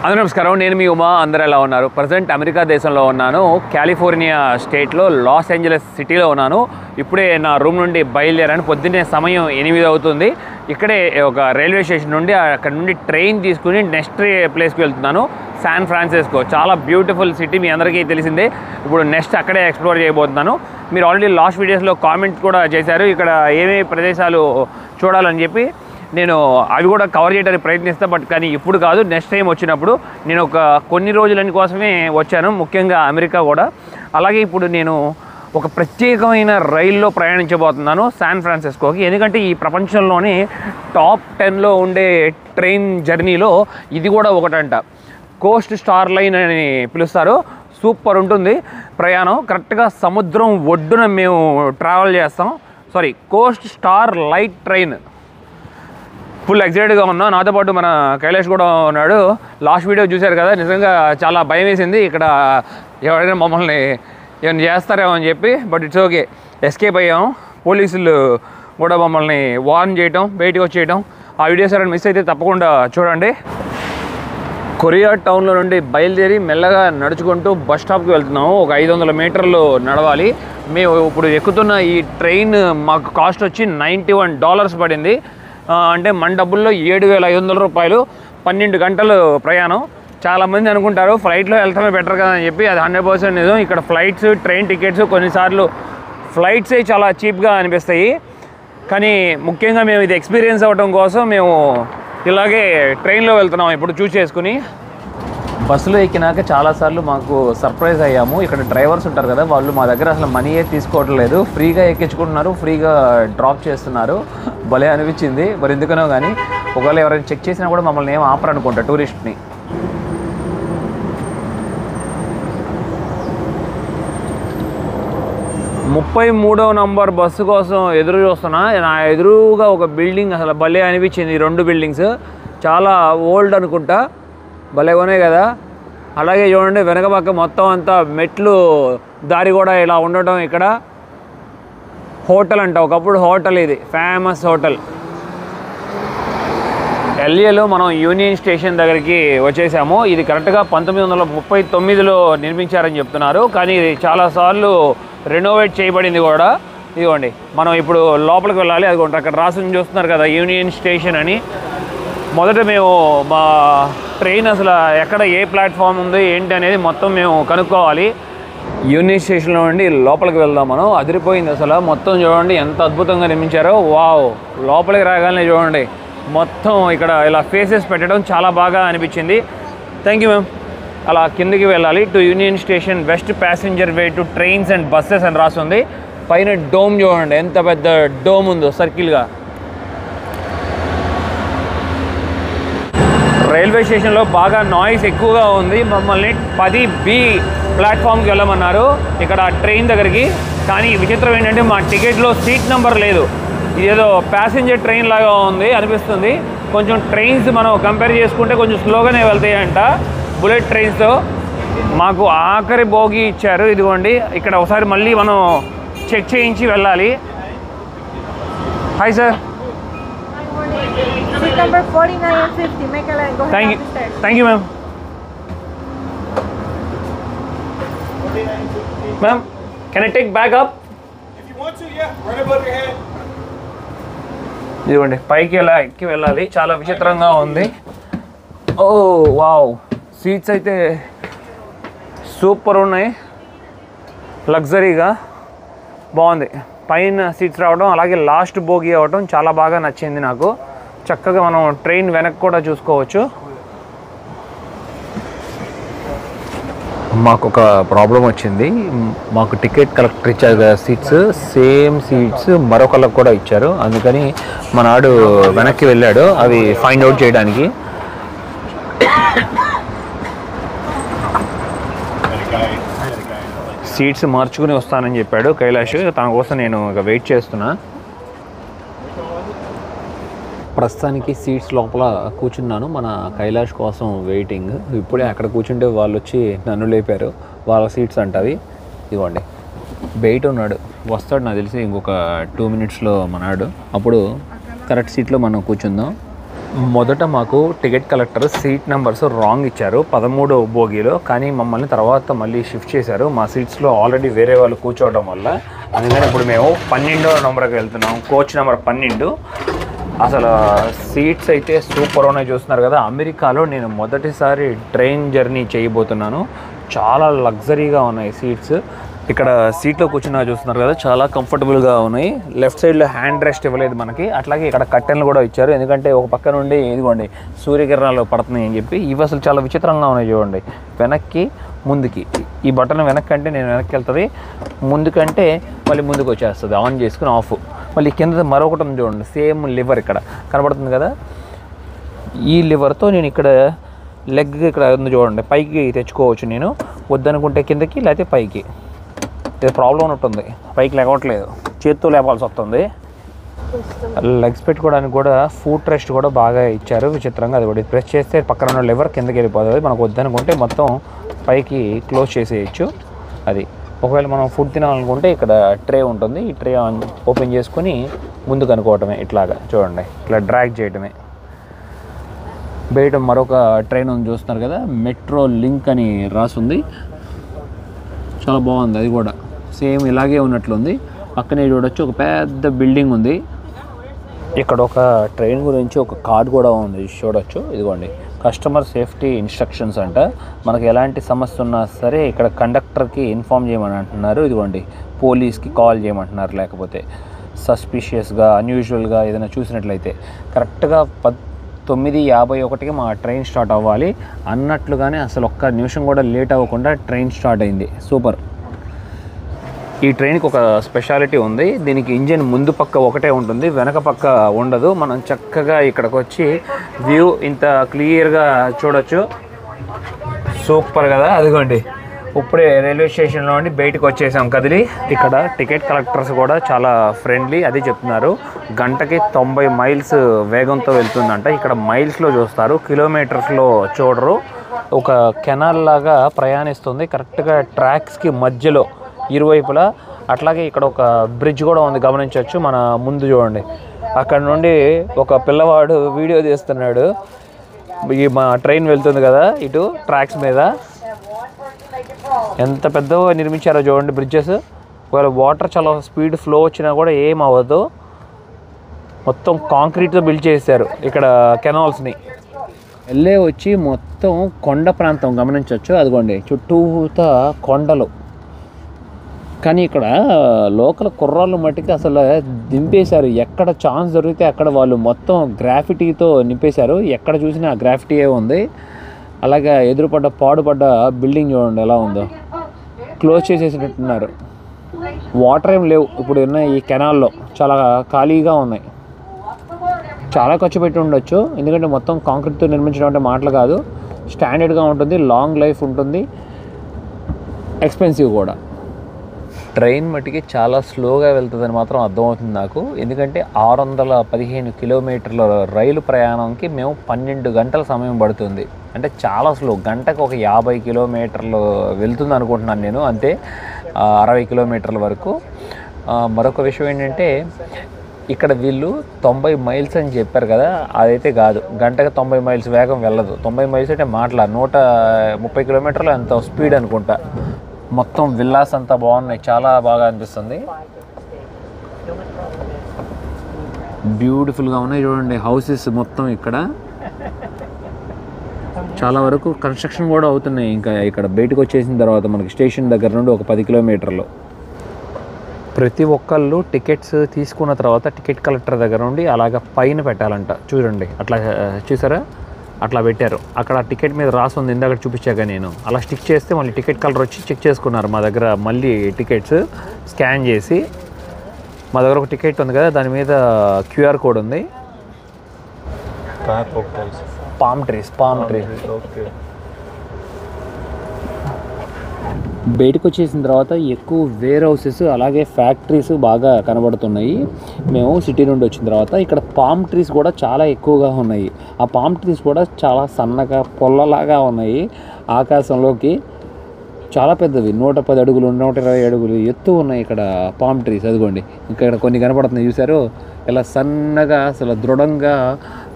అందరూ నమస్కారం. నేను మీ ఉమా. అందరూ ఎలా ఉన్నారు? ప్రజెంట్ అమెరికా దేశంలో ఉన్నాను. కాలిఫోర్నియా స్టేట్లో లాస్ ఏంజలస్ సిటీలో ఉన్నాను. ఇప్పుడే నా రూమ్ నుండి బయలుదేరాను. పొద్దున్నే సమయం 8 అవుతుంది. ఇక్కడే ఒక రైల్వే స్టేషన్ నుండి అక్కడ నుండి ట్రైన్ తీసుకుని నెక్స్ట్ ప్లేస్కి వెళ్తున్నాను, శాన్ ఫ్రాన్సిస్కో. చాలా బ్యూటిఫుల్ సిటీ, మీ అందరికీ తెలిసిందే. ఇప్పుడు నెక్స్ట్ అక్కడే ఎక్స్ప్లోర్ చేయబోతున్నాను. మీరు ఆల్రెడీ లాస్ట్ వీడియోస్లో కామెంట్ కూడా చేశారు ఇక్కడ ఏమేమి ప్రదేశాలు చూడాలని చెప్పి. నేను అవి కూడా కవర్ చేయడానికి ప్రయత్నిస్తాను, బట్ కానీ ఇప్పుడు కాదు, నెక్స్ట్ టైం వచ్చినప్పుడు. నేను కొన్ని రోజులని కోసమే వచ్చాను, ముఖ్యంగా అమెరికా కూడా. అలాగే ఇప్పుడు నేను ఒక ప్రత్యేకమైన రైల్లో ప్రయాణించబోతున్నాను శాన్ ఫ్రాన్సిస్కోకి. ఎందుకంటే ఈ ప్రపంచంలోనే టాప్ 10లో ఉండే ట్రైన్ జర్నీలో ఇది కూడా ఒకటంట. కోస్ట్ స్టార్ లైన్ అని పిలుస్తారు. సూపర్ ఉంటుంది ప్రయాణం. కరెక్ట్గా సముద్రం ఒడ్డున మేము ట్రావెల్ చేస్తాం. Coast Starlight train. Full ఎక్సైటెడ్గా ఉన్నా. నాతో పాటు మన కైలాష్ కూడా ఉన్నాడు. లాస్ట్ వీడియో చూశారు కదా, నిజంగా చాలా భయం వేసింది ఇక్కడ ఎవరైనా మమ్మల్ని ఏమైనా చేస్తారేమో అని చెప్పి. బట్ ఇట్స్ ఓకే, ఎస్కేప్ అయ్యాం. పోలీసులు కూడా మమ్మల్ని వార్న్ చేయటం, బయటకు వచ్చేయటం. ఆ వీడియోస్ ఎవరైనా మిస్ అయితే తప్పకుండా చూడండి. కొరియా టౌన్లో నుండి బయలుదేరి మెల్లగా నడుచుకుంటూ బస్ స్టాప్కి వెళ్తున్నాము. ఒక 500 మీటర్లు నడవాలి. మేము ఇప్పుడు ఎక్కుతున్న ఈ ట్రైన్ మాకు కాస్ట్ వచ్చి $91 పడింది. అంటే మన డబ్బుల్లో 7,500 రూపాయలు. 12 గంటలు ప్రయాణం. చాలామంది అనుకుంటారు ఫ్లైట్లో వెళ్తామే బెటర్ కదా అని చెప్పి. అది 100% నిజం. ఇక్కడ ఫ్లైట్స్, ట్రైన్ టికెట్స్ కొన్నిసార్లు ఫ్లైట్సే చాలా చీప్గా అనిపిస్తాయి. కానీ ముఖ్యంగా మేము ఇది ఎక్స్పీరియన్స్ అవ్వడం కోసం మేము ఇలాగే ట్రైన్లో వెళ్తున్నాం ఇప్పుడు చూస్ చేసుకుని. బస్సులో ఎక్కినాక చాలాసార్లు మాకు సర్ప్రైజ్ అయ్యాము. ఇక్కడ డ్రైవర్స్ ఉంటారు కదా, వాళ్ళు మా దగ్గర అసలు మనీయే తీసుకోవటం లేదు, ఫ్రీగా ఎక్కించుకుంటున్నారు, ఫ్రీగా డ్రాప్ చేస్తున్నారు. భలే అనిపించింది. మరి ఎందుకనో కానీ ఒకవేళ ఎవరైనా చెక్ చేసినా కూడా మమ్మల్ని ఏం ఆపరు అనుకుంటా టూరిస్ట్ని. $33వ నంబర్ బస్సు కోసం ఎదురు చూస్తున్నా. నా ఎదురుగా ఒక బిల్డింగ్ అసలు భలే అనిపించింది. 2 బిల్డింగ్స్ చాలా ఓల్డ్ అనుకుంటా, భలే ఉన్నాయి కదా. అలాగే చూడండి వెనక పక్క మొత్తం అంతా మెట్లు, దారి కూడా ఇలా ఉండటం. ఇక్కడ హోటల్ అంట, ఒకప్పుడు హోటల్, ఇది ఫేమస్ హోటల్. LAలో మనం యూనియన్ స్టేషన్ దగ్గరికి వచ్చేసాము. ఇది కరెక్ట్గా 1939లో నిర్మించారని చెప్తున్నారు, కానీ ఇది చాలాసార్లు రెనోవేట్ చేయబడింది కూడా. ఇదిగోండి మనం ఇప్పుడు లోపలికి వెళ్ళాలి. అదిగోండి అక్కడ రాసి చూస్తున్నారు కదా, యూనియన్ స్టేషన్ అని. మొదట మేము మా ట్రైన్ అసలు ఎక్కడ ఏ ప్లాట్ఫామ్ ఉంది ఏంటి అనేది మొత్తం మేము కనుక్కోవాలి. యూనియన్ స్టేషన్లో నుండి లోపలికి వెళ్దాం మనం. అదిరిపోయింది అసలు. మొత్తం చూడండి ఎంత అద్భుతంగా నిర్మించారో. వావ్, లోపలికి రాగానే చూడండి మొత్తం ఇక్కడ ఇలా ఫేసెస్ పెట్టడం చాలా బాగా అనిపించింది. Thank you ma'am. అలా కిందికి వెళ్ళాలి. To union station, west passenger way to trains and buses అని రాస్తుంది. పైన డోమ్ చూడండి ఎంత పెద్ద డోమ్ ఉందో సర్కిల్గా. రైల్వే స్టేషన్లో బాగా నాయిస్ ఎక్కువగా ఉంది. మమ్మల్ని 10B ప్లాట్ఫామ్కి వెళ్ళమన్నారు ఇక్కడ ట్రైన్ దగ్గరికి. కానీ విచిత్రం ఏంటంటే మా టికెట్లో సీట్ నెంబర్ లేదు. ఇదేదో ప్యాసింజర్ ట్రైన్ లాగా ఉంది అనిపిస్తుంది. కొంచెం ట్రైన్స్ మనం కంపేర్ చేసుకుంటే కొంచెం స్లోగానే వెళ్తాయంట బుల్లెట్ ట్రైన్స్తో. మాకు ఆఖరి బోగి ఇచ్చారు. ఇదిగోండి ఇక్కడ ఒకసారి మళ్ళీ మనం చెక్ చేయించి వెళ్ళాలి. Hi sir. Seat number 49 and 50. Make a line. Go ahead up the stairs. Thank you, ma'am. Ma'am, can I take bag up? If you want to, yeah. Right above your head. ఇదిగోండి పైకి ఎలా ఎక్కి వెళ్ళాలి. చాలా విచిత్రంగా ఉంది. ఓ wow, seats అయితే super ఉన్నాయి, లగ్జరీగా బాగుంది. పైన సీట్స్ రావడం, అలాగే లాస్ట్ బోగి అవ్వడం చాలా బాగా నచ్చింది నాకు. చక్కగా మనం ట్రైన్ వెనక్కి కూడా చూసుకోవచ్చు. మాకు ఒక ప్రాబ్లం వచ్చింది. మాకు టికెట్ కలెక్టర్ ఇచ్చారు కదా సీట్స్, సేమ్ సీట్స్ మరొకళ్ళకి కూడా ఇచ్చారు. అందుకని మనాడు వెనక్కి వెళ్ళాడు అవి ఫైండ్ అవుట్ చేయడానికి. సీట్స్ మార్చుకుని వస్తానని చెప్పాడు కైలాష్. తన కోసం నేను ఇక వెయిట్ చేస్తున్నా. ప్రస్తుతానికి సీట్స్ లోపల కూర్చున్నాను, మన కైలాష్ కోసం వెయిటింగ్. ఇప్పుడే అక్కడ కూర్చుంటే వాళ్ళు వచ్చి నన్ను లేపారు. వాళ్ళ సీట్స్ అంటవి. ఇవ్వండి, బయట ఉన్నాడు, వస్తాడు నాకు తెలిసి ఇంకొక 2 మినిట్స్లో మనాడు. అప్పుడు కరెక్ట్ సీట్లో మనం కూర్చుందాం. మొదట మాకు ticket collector seat numbers wrong ఇచ్చారు 13వ బోగీలో, కానీ మమ్మల్ని తర్వాత మళ్ళీ షిఫ్ట్ చేశారు. మా సీట్స్లో ఆల్రెడీ వేరే వాళ్ళు కూర్చోవడం వల్ల. అందుకని ఇప్పుడు మేము 12వ నెంబర్కి వెళ్తున్నాం, కోచ్ నెంబర్ 12. అసలు సీట్స్ అయితే సూపర్ ఉన్నాయి. చూస్తున్నారు కదా, అమెరికాలో నేను మొదటిసారి ట్రైన్ జర్నీ చేయబోతున్నాను. చాలా లగ్జరీగా ఉన్నాయి సీట్స్. ఇక్కడ సీట్లో కూర్చున్నా చూస్తున్నారు కదా, చాలా కంఫర్టబుల్గా ఉన్నాయి. లెఫ్ట్ సైడ్లో హ్యాండ్ రెస్ట్ ఇవ్వలేదు మనకి. అట్లాగే ఇక్కడ కట్టెన్లు కూడా ఇచ్చారు, ఎందుకంటే ఒక పక్క నుండి ఇదిగోండి సూర్యకిరణాలు పడుతున్నాయి అని చెప్పి. ఇవి అసలు చాలా విచిత్రంగా ఉన్నాయి చూడండి. వెనక్కి ముందుకి, ఈ బటన్ వెనక్కి అంటే నేను వెనక్కి వెళ్తుంది, ముందుకంటే మళ్ళీ ముందుకు వచ్చేస్తుంది. ఆన్ చేసుకుని ఆఫ్. మళ్ళీ కింద మరొకటి ఉంది చూడండి, సేమ్ లివర్ ఇక్కడ కనబడుతుంది కదా. ఈ లివర్తో నేను ఇక్కడ లెగ్ ఇక్కడ ఉంది చూడండి, పైకి తెచ్చుకోవచ్చు. నేను వద్దనుకుంటే కిందకి, లేకపోతే పైకి. ఇది ప్రాబ్లం ఉన్నట్టుంది, పైకి లేవట్లేదు, చేత్తో లేపాల్సి వస్తుంది. లెగ్స్ పెట్టుకోవడానికి కూడా ఫుట్ రెస్ట్ కూడా బాగా ఇచ్చారు విచిత్రంగా. అది కూడా ప్రెస్ చేస్తే పక్కన ఉన్న లివర్ కిందకి వెళ్ళిపోతుంది. మనకు వద్దనుకుంటే మొత్తం పైకి క్లోజ్ చేసేయచ్చు. అది ఒకవేళ మనం ఫుడ్ తినాలనుకుంటే ఇక్కడ ట్రే ఉంటుంది, ఈ ట్రే ఓపెన్ చేసుకొని ముందుకు అనుకోవటమే. ఇట్లాగా చూడండి, ఇట్లా డ్రాగ్ చేయటమే. బయట మరొక ట్రైన్ ఉంది చూస్తున్నారు కదా, మెట్రో లింక్ అని రాసుంది. చాలా బాగుంది, అది కూడా సేమ్ ఇలాగే ఉన్నట్లుంది. పక్కనే చూడొచ్చు ఒక పెద్ద బిల్డింగ్ ఉంది. ఇక్కడ ఒక ట్రైన్ గురించి ఒక కార్డ్ కూడా ఉంది చూడొచ్చు. ఇదిగోండి, కస్టమర్ సేఫ్టీ ఇన్స్ట్రక్షన్స్ అంట. మనకు ఎలాంటి సమస్య ఉన్నా సరే ఇక్కడ కండక్టర్కి ఇన్ఫామ్ చేయమని అంటున్నారు. ఇదిగోండి, పోలీస్కి కాల్ చేయమంటున్నారు. లేకపోతే సస్పిషియస్గా అన్యూజువల్గా ఏదైనా చూసినట్లయితే కరెక్ట్గా 9:51కి మా ట్రైన్ స్టార్ట్ అవ్వాలి అన్నట్లుగానే అసలు ఒక్క నిమిషం కూడా లేట్ అవ్వకుండా ట్రైన్ స్టార్ట్ అయింది. సూపర్. ఈ ట్రైన్కి ఒక స్పెషాలిటీ ఉంది. దీనికి ఇంజిన్ ముందు పక్క ఒకటే ఉంటుంది, వెనక పక్క ఉండదు. మనం చక్కగా ఇక్కడికి వచ్చి వ్యూ ఇంత క్లియర్గా చూడొచ్చు. సూపర్ కదా. అదిగోండి, ఇప్పుడే రైల్వే స్టేషన్లో నుండి బయటకు వచ్చేసాం కదిలి. ఇక్కడ టికెట్ కలెక్టర్స్ కూడా చాలా ఫ్రెండ్లీ. అది చెప్తున్నారు, గంటకి 90 మైల్స్ వేగంతో వెళ్తుందంట. ఇక్కడ మైల్స్లో చూస్తారు, కిలోమీటర్స్లో చూడరు. ఒక కెనాల్ లాగా ప్రయాణిస్తుంది కరెక్ట్గా ట్రాక్స్కి మధ్యలో ఇరువైపులా. అట్లాగే ఇక్కడ ఒక బ్రిడ్జ్ కూడా ఉంది, గమనించవచ్చు. మన ముందు చూడండి, అక్కడ నుండి ఒక పిల్లవాడు వీడియో తీస్తున్నాడు. ఈ మా ట్రైన్ వెళ్తుంది కదా ఇటు ట్రాక్స్ మీద. ఎంత పెద్దగా నిర్మించారో చూడండి బ్రిడ్జెస్. ఒకవేళ వాటర్ చాలా స్పీడ్ ఫ్లో వచ్చినా కూడా ఏం అవ్వదు. మొత్తం కాంక్రీట్తో బిల్డ్ చేశారు ఇక్కడ కెనాల్స్ని. వెళ్ళే వచ్చి మొత్తం కొండ ప్రాంతం గమనించవచ్చు. అదిగోండి, చుట్టూతా కొండలు. కానీ ఇక్కడ లోకల్ కుర్రాళ్ళు మట్టికి అసలు దింపేశారు. ఎక్కడ ఛాన్స్ దొరికితే అక్కడ వాళ్ళు మొత్తం గ్రాఫిటీతో నింపేశారు. ఎక్కడ చూసినా గ్రాఫిటీయే ఉంది. అలాగే ఎదురుపడ్డ పాడుపడ్డ బిల్డింగ్ చూడండి ఎలా ఉందో, క్లోజ్ చేసేసినట్టున్నారు. వాటర్ ఏం లేవు ఇప్పుడు ఉన్న ఈ కెనాల్లో, చాలా ఖాళీగా ఉన్నాయి. చాలా ఖర్చు పెట్టి ఉండొచ్చు, ఎందుకంటే మొత్తం కాంక్రీట్తో నిర్మించడం అంటే మాటలు కాదు. స్టాండర్డ్గా ఉంటుంది, లాంగ్ లైఫ్ ఉంటుంది, ఎక్స్పెన్సివ్ కూడా. ట్రైన్ మట్టికి చాలా స్లోగా వెళ్తుందని మాత్రం అర్థమవుతుంది నాకు. ఎందుకంటే 615 కిలోమీటర్ల రైలు ప్రయాణంకి మేము 12 గంటల సమయం పడుతుంది. అంటే చాలా స్లో. గంటకు ఒక 50 కిలోమీటర్లు వెళ్తుంది అనుకుంటున్నాను నేను, అంతే 60 కిలోమీటర్ల వరకు. మరొక విషయం ఏంటంటే ఇక్కడ వీళ్ళు 90 మైల్స్ అని చెప్పారు కదా, అదైతే కాదు. గంటకు 90 మైల్స్ వేగం వెళ్ళదు. 90 మైల్స్ అంటే మాటల 130 కిలోమీటర్లు అంత స్పీడ్ అనుకుంటా. మొత్తం విల్లాస్ అంతా బాగున్నాయి, చాలా బాగా అనిపిస్తుంది. బ్యూటిఫుల్గా ఉన్నాయి చూడండి హౌసెస్ మొత్తం. ఇక్కడ చాలా వరకు కన్స్ట్రక్షన్ కూడా అవుతున్నాయి. ఇంకా ఇక్కడ బయటకు వచ్చేసిన తర్వాత మనకి స్టేషన్ దగ్గర నుండి ఒక 10 కిలోమీటర్లు. ప్రతి ఒక్కళ్ళు టికెట్స్ తీసుకున్న తర్వాత టికెట్ కలెక్టర్ దగ్గర నుండి అలాగ పైన పెట్టాలంట. చూడండి, అట్లా చూసారా, అట్లా పెట్టారు. అక్కడ టికెట్ మీద రాసుంది, ఇందాక చూపించాక నేను. అలా స్టిక్ చేస్తే మళ్ళీ టికెట్ కలర్ వచ్చి చెక్ చేసుకున్నారు మా దగ్గర. మళ్ళీ టికెట్స్ స్కాన్ చేసి, మా దగ్గర ఒక టికెట్ ఉంది కదా, దాని మీద క్యూఆర్ కోడ్ ఉంది. Palm trees. బయటకు వచ్చేసిన తర్వాత ఎక్కువ వేర్ హౌసెస్ అలాగే ఫ్యాక్టరీస్ బాగా కనబడుతున్నాయి. మేము సిటీ నుండి వచ్చిన తర్వాత ఇక్కడ పామ్ ట్రీస్ కూడా చాలా ఎక్కువగా ఉన్నాయి. ఆ పామ్ ట్రీస్ కూడా చాలా సన్నగా పొల్లలాగా ఉన్నాయి. ఆకాశంలోకి చాలా పెద్దవి, 110 అడుగులు 120 అడుగులు ఎత్తు ఉన్నాయి ఇక్కడ పామ్ ట్రీస్. అదిగోండి, ఇక్కడ కొన్ని కనపడుతున్నాయి చూసారు, ఇలా సన్నగా అసలు దృఢంగా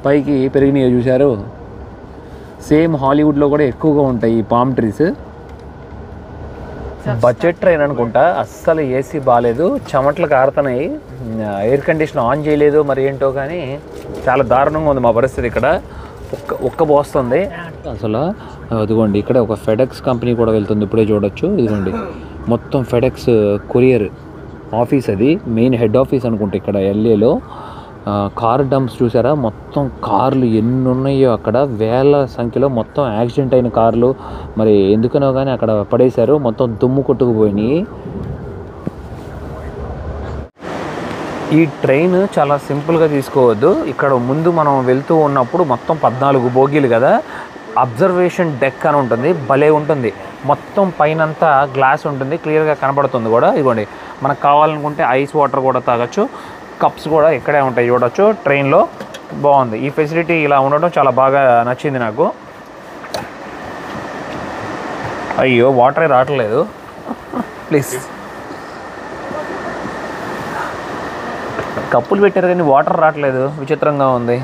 పైకి పెరిగినాయి చూశారు. సేమ్ హాలీవుడ్లో కూడా ఎక్కువగా ఉంటాయి ఈ పామ్ ట్రీస్. బడ్జెట్ ట్రైన్ అనుకుంటా, అస్సలు ఏసీ బాగాలేదు, చెమటలు కారుతున్నాయి, ఎయిర్ కండిషన్ ఆన్ చేయలేదు మరి ఏంటో కానీ చాలా దారుణంగా ఉంది మా పరిస్థితి ఇక్కడ. ఒక్క పోస్తుంది అసలు. అదిగోండి ఇక్కడ ఒక ఫెడెక్స్ కంపెనీ కూడా వెళ్తుంది, ఇప్పుడే చూడొచ్చు. ఇదిగోండి మొత్తం ఫెడెక్స్ కొరియర్ ఆఫీస్, అది మెయిన్ హెడ్ ఆఫీస్ అనుకుంటా ఇక్కడ LAలో. కార్ డంప్స్ చూసారా, మొత్తం కార్లు ఎన్ని ఉన్నాయో అక్కడ, వేల సంఖ్యలో మొత్తం యాక్సిడెంట్ అయిన కార్లు మరి ఎందుకనో కానీ అక్కడ పడేశారు, మొత్తం దుమ్ము కొట్టుకుపోయినాయి. ఈ ట్రైన్ చాలా సింపుల్గా తీసుకోవద్దు. ఇక్కడ ముందు మనం వెళ్తూ ఉన్నప్పుడు మొత్తం 14 బోగీలు కదా, అబ్జర్వేషన్ డెక్ అని ఉంటుంది, భలే ఉంటుంది. మొత్తం పైనంతా గ్లాస్ ఉంటుంది, క్లియర్గా కనబడుతుంది కూడా. ఇదిగోండి మనకు కావాలనుకుంటే ఐస్ వాటర్ కూడా తాగొచ్చు, కప్స్ కూడా ఇక్కడే ఉంటాయి చూడొచ్చు ట్రైన్లో. బాగుంది ఈ ఫెసిలిటీ, ఇలా ఉండడం చాలా బాగా నచ్చింది నాకు. అయ్యో వాటరే రావట్లేదు ప్లీజ్. కప్పులు పెట్టారు కానీ వాటర్ రావట్లేదు, విచిత్రంగా ఉంది.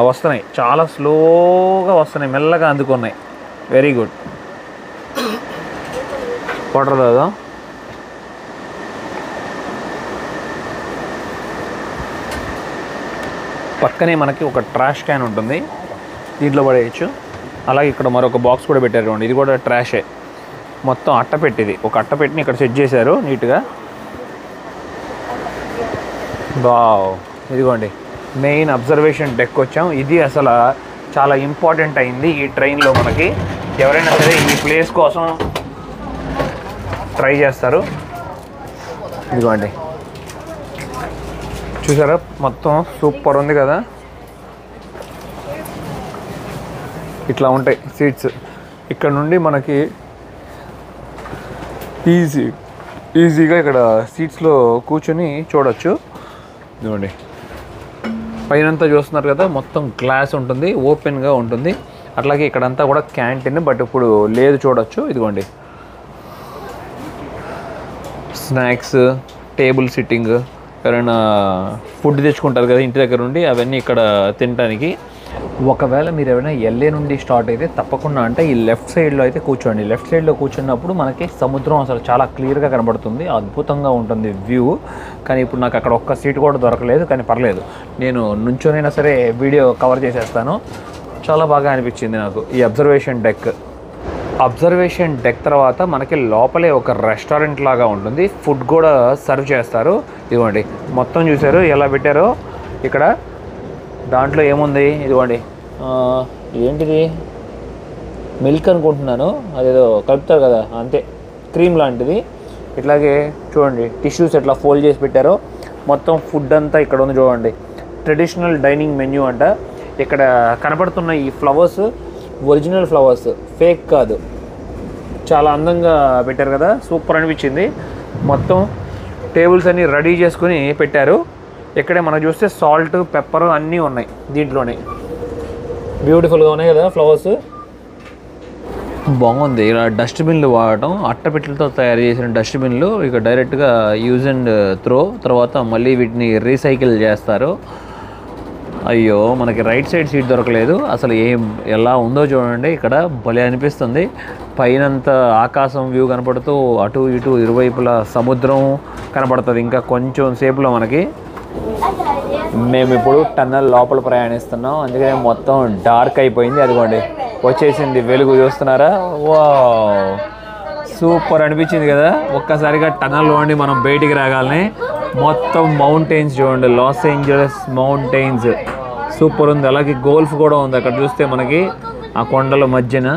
వస్తున్నాయి, చాలా స్లోగా వస్తున్నాయి, మెల్లగా అందుకున్నాయి. Very good. వాటర్ తాగుదాం. పక్కనే మనకి ఒక ట్రాష్ క్యాన్ ఉంటుంది, దీంట్లో పడేయచ్చు. అలాగే ఇక్కడ మరొక బాక్స్ కూడా పెట్టారు, ఇది కూడా ట్రాషే. మొత్తం అట్టపెట్టిది, ఒక అట్టపెట్టిని ఇక్కడ సెట్ చేశారు నీట్గా. వావ్, ఇదిగోండి మెయిన్ అబ్జర్వేషన్ డెక్ వచ్చాం. ఇది అసలు చాలా ఇంపార్టెంట్ అయింది ఈ ట్రైన్లో మనకి. ఎవరైనా సరే ఈ ప్లేస్ కోసం ట్రై చేస్తారు. ఇదిగోండి చూసారా, మొత్తం సూపర్ ఉంది కదా. ఇట్లా ఉంటాయి సీట్స్. ఇక్కడ నుండి మనకి ఈజీగా ఇక్కడ సీట్స్లో కూర్చొని చూడొచ్చు. ఇదిగోండి పైనంతా చూస్తున్నారు కదా, మొత్తం గ్లాస్ ఉంటుంది, ఓపెన్గా ఉంటుంది. అట్లాగే ఇక్కడంతా కూడా క్యాంటీన్, బట్ ఇప్పుడు లేదు చూడొచ్చు. ఇదిగోండి స్నాక్స్, టేబుల్ సిట్టింగ్, ఎవరైనా ఫుడ్ తెచ్చుకుంటారు కదా ఇంటి దగ్గర నుండి, అవన్నీ ఇక్కడ తినడానికి. ఒకవేళ మీరు ఎవరైనా LA నుండి స్టార్ట్ అయితే తప్పకుండా అంటే ఈ లెఫ్ట్ సైడ్లో అయితే కూర్చోండి. లెఫ్ట్ సైడ్లో కూర్చున్నప్పుడు మనకి సముద్రం అసలు చాలా క్లియర్గా కనబడుతుంది, అద్భుతంగా ఉంటుంది వ్యూ. కానీ ఇప్పుడు నాకు అక్కడ ఒక్క సీట్ కూడా దొరకలేదు, కానీ పర్లేదు, నేను నుంచోనైనా సరే వీడియో కవర్ చేసేస్తాను. చాలా బాగా అనిపించింది నాకు ఈ అబ్జర్వేషన్ డెక్. అబ్జర్వేషన్ డెక్ తర్వాత మనకి లోపలే ఒక రెస్టారెంట్ లాగా ఉంటుంది, ఫుడ్ కూడా సర్వ్ చేస్తారు. ఇదిగోండి మొత్తం చూసారు ఎలా పెట్టారో ఇక్కడ. దాంట్లో ఏముంది, ఇదిగోండి ఏంటిది, మిల్క్ అనుకుంటున్నాను, అదేదో కలుపుతారు కదా, అంతే, క్రీమ్ లాంటిది. ఇట్లాగే చూడండి టిష్యూస్ ఎట్లా ఫోల్డ్ చేసి పెట్టారో. మొత్తం ఫుడ్ అంతా ఇక్కడ ఉంది చూడండి. ట్రెడిషనల్ డైనింగ్ మెన్యూ అంట. ఇక్కడ కనపడుతున్న ఈ ఫ్లవర్స్ ఒరిజినల్ ఫ్లవర్స్, ఫేక్ కాదు. చాలా అందంగా పెట్టారు కదా, సూపర్ అనిపించింది. మొత్తం టేబుల్స్ అన్నీ రెడీ చేసుకుని పెట్టారు. ఇక్కడే మనం చూస్తే సాల్ట్, పెప్పర్ అన్నీ ఉన్నాయి దీంట్లోనే. బ్యూటిఫుల్గా ఉన్నాయి కదా ఫ్లవర్స్, బాగుంది. ఇలా డస్ట్బిన్లు వాడటం, అట్టపెట్టెలతో తయారు చేసిన డస్ట్బిన్లు. ఇక డైరెక్ట్గా యూజ్ అండ్ త్రో, తర్వాత మళ్ళీ వీటిని రీసైకిల్ చేస్తారు. అయ్యో మనకి రైట్ సైడ్ సీట్ దొరకలేదు. అసలు ఎలా ఉందో చూడండి, ఇక్కడ భలే అనిపిస్తుంది. పైనంత ఆకాశం వ్యూ కనపడుతూ అటు ఇటు ఇరువైపులా సముద్రం కనపడుతుంది. ఇంకా కొంచెం సేపులో మనకి. మేము ఇప్పుడు టన్నల్ లోపల ప్రయాణిస్తున్నాం, అందుకనే మొత్తం డార్క్ అయిపోయింది. అదిగోండి వచ్చేసింది వెలుగు, చూస్తున్నారా? వావ్, సూపర్ అనిపించింది కదా. ఒక్కసారిగా టన్నల్లో ఉండి మనం బయటికి రాగానే మొత్తం మౌంటైన్స్ చూడండి, లాస్ ఏంజలస్ మౌంటైన్స్, సూపర్ ఉంది. అలాగే గోల్ఫ్ కూడా ఉంది అక్కడ చూస్తే మనకి ఆ కొండల మధ్యన.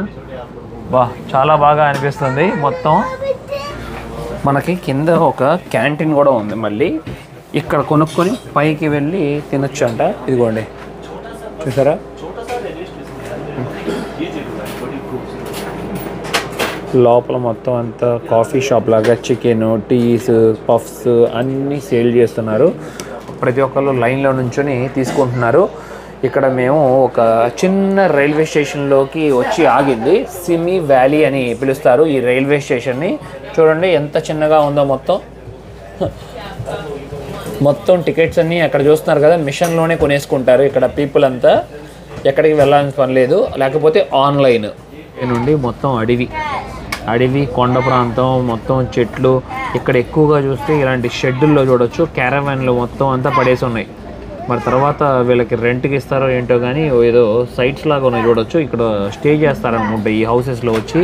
చాలా బాగా అనిపిస్తుంది. మొత్తం మనకి కింద ఒక క్యాంటీన్ కూడా ఉంది, మళ్ళీ ఇక్కడ కొనుక్కొని పైకి వెళ్ళి తినొచ్చు అంట. ఇదిగోండి చూసారా, లోపల మొత్తం అంతా కాఫీ షాప్ లాగా చికెన్, టీస్, పఫ్స్ అన్నీ సేల్ చేస్తున్నారు. ప్రతి ఒక్కళ్ళు లైన్లో నుంచొని తీసుకుంటున్నారు. ఇక్కడ మేము ఒక చిన్న రైల్వే స్టేషన్లోకి వచ్చి ఆగింది. సిమి వ్యాలీ అని పిలుస్తారు ఈ రైల్వే స్టేషన్ని. చూడండి ఎంత చిన్నగా ఉందో మొత్తం. మొత్తం టికెట్స్ అన్నీ అక్కడ చూస్తున్నారు కదా, మిషన్లోనే కొనేసుకుంటారు ఇక్కడ పీపుల్ అంతా. ఎక్కడికి వెళ్ళాల్సిన పని లేదు, లేకపోతే ఆన్లైన్ నుండి. మొత్తం అడవి కొండ ప్రాంతం, మొత్తం చెట్లు. ఇక్కడ ఎక్కువగా చూస్తే ఇలాంటి షెడ్యూల్లో చూడొచ్చు, క్యారవాన్లు మొత్తం అంతా పడేసి ఉన్నాయి. మరి తర్వాత వీళ్ళకి రెంట్కి ఇస్తారో ఏంటో కానీ ఏదో సైట్స్ లాగా ఉన్నాయి చూడొచ్చు. ఇక్కడ స్టే చేస్తారనుకుంటా ఈ హౌసెస్లో వచ్చి.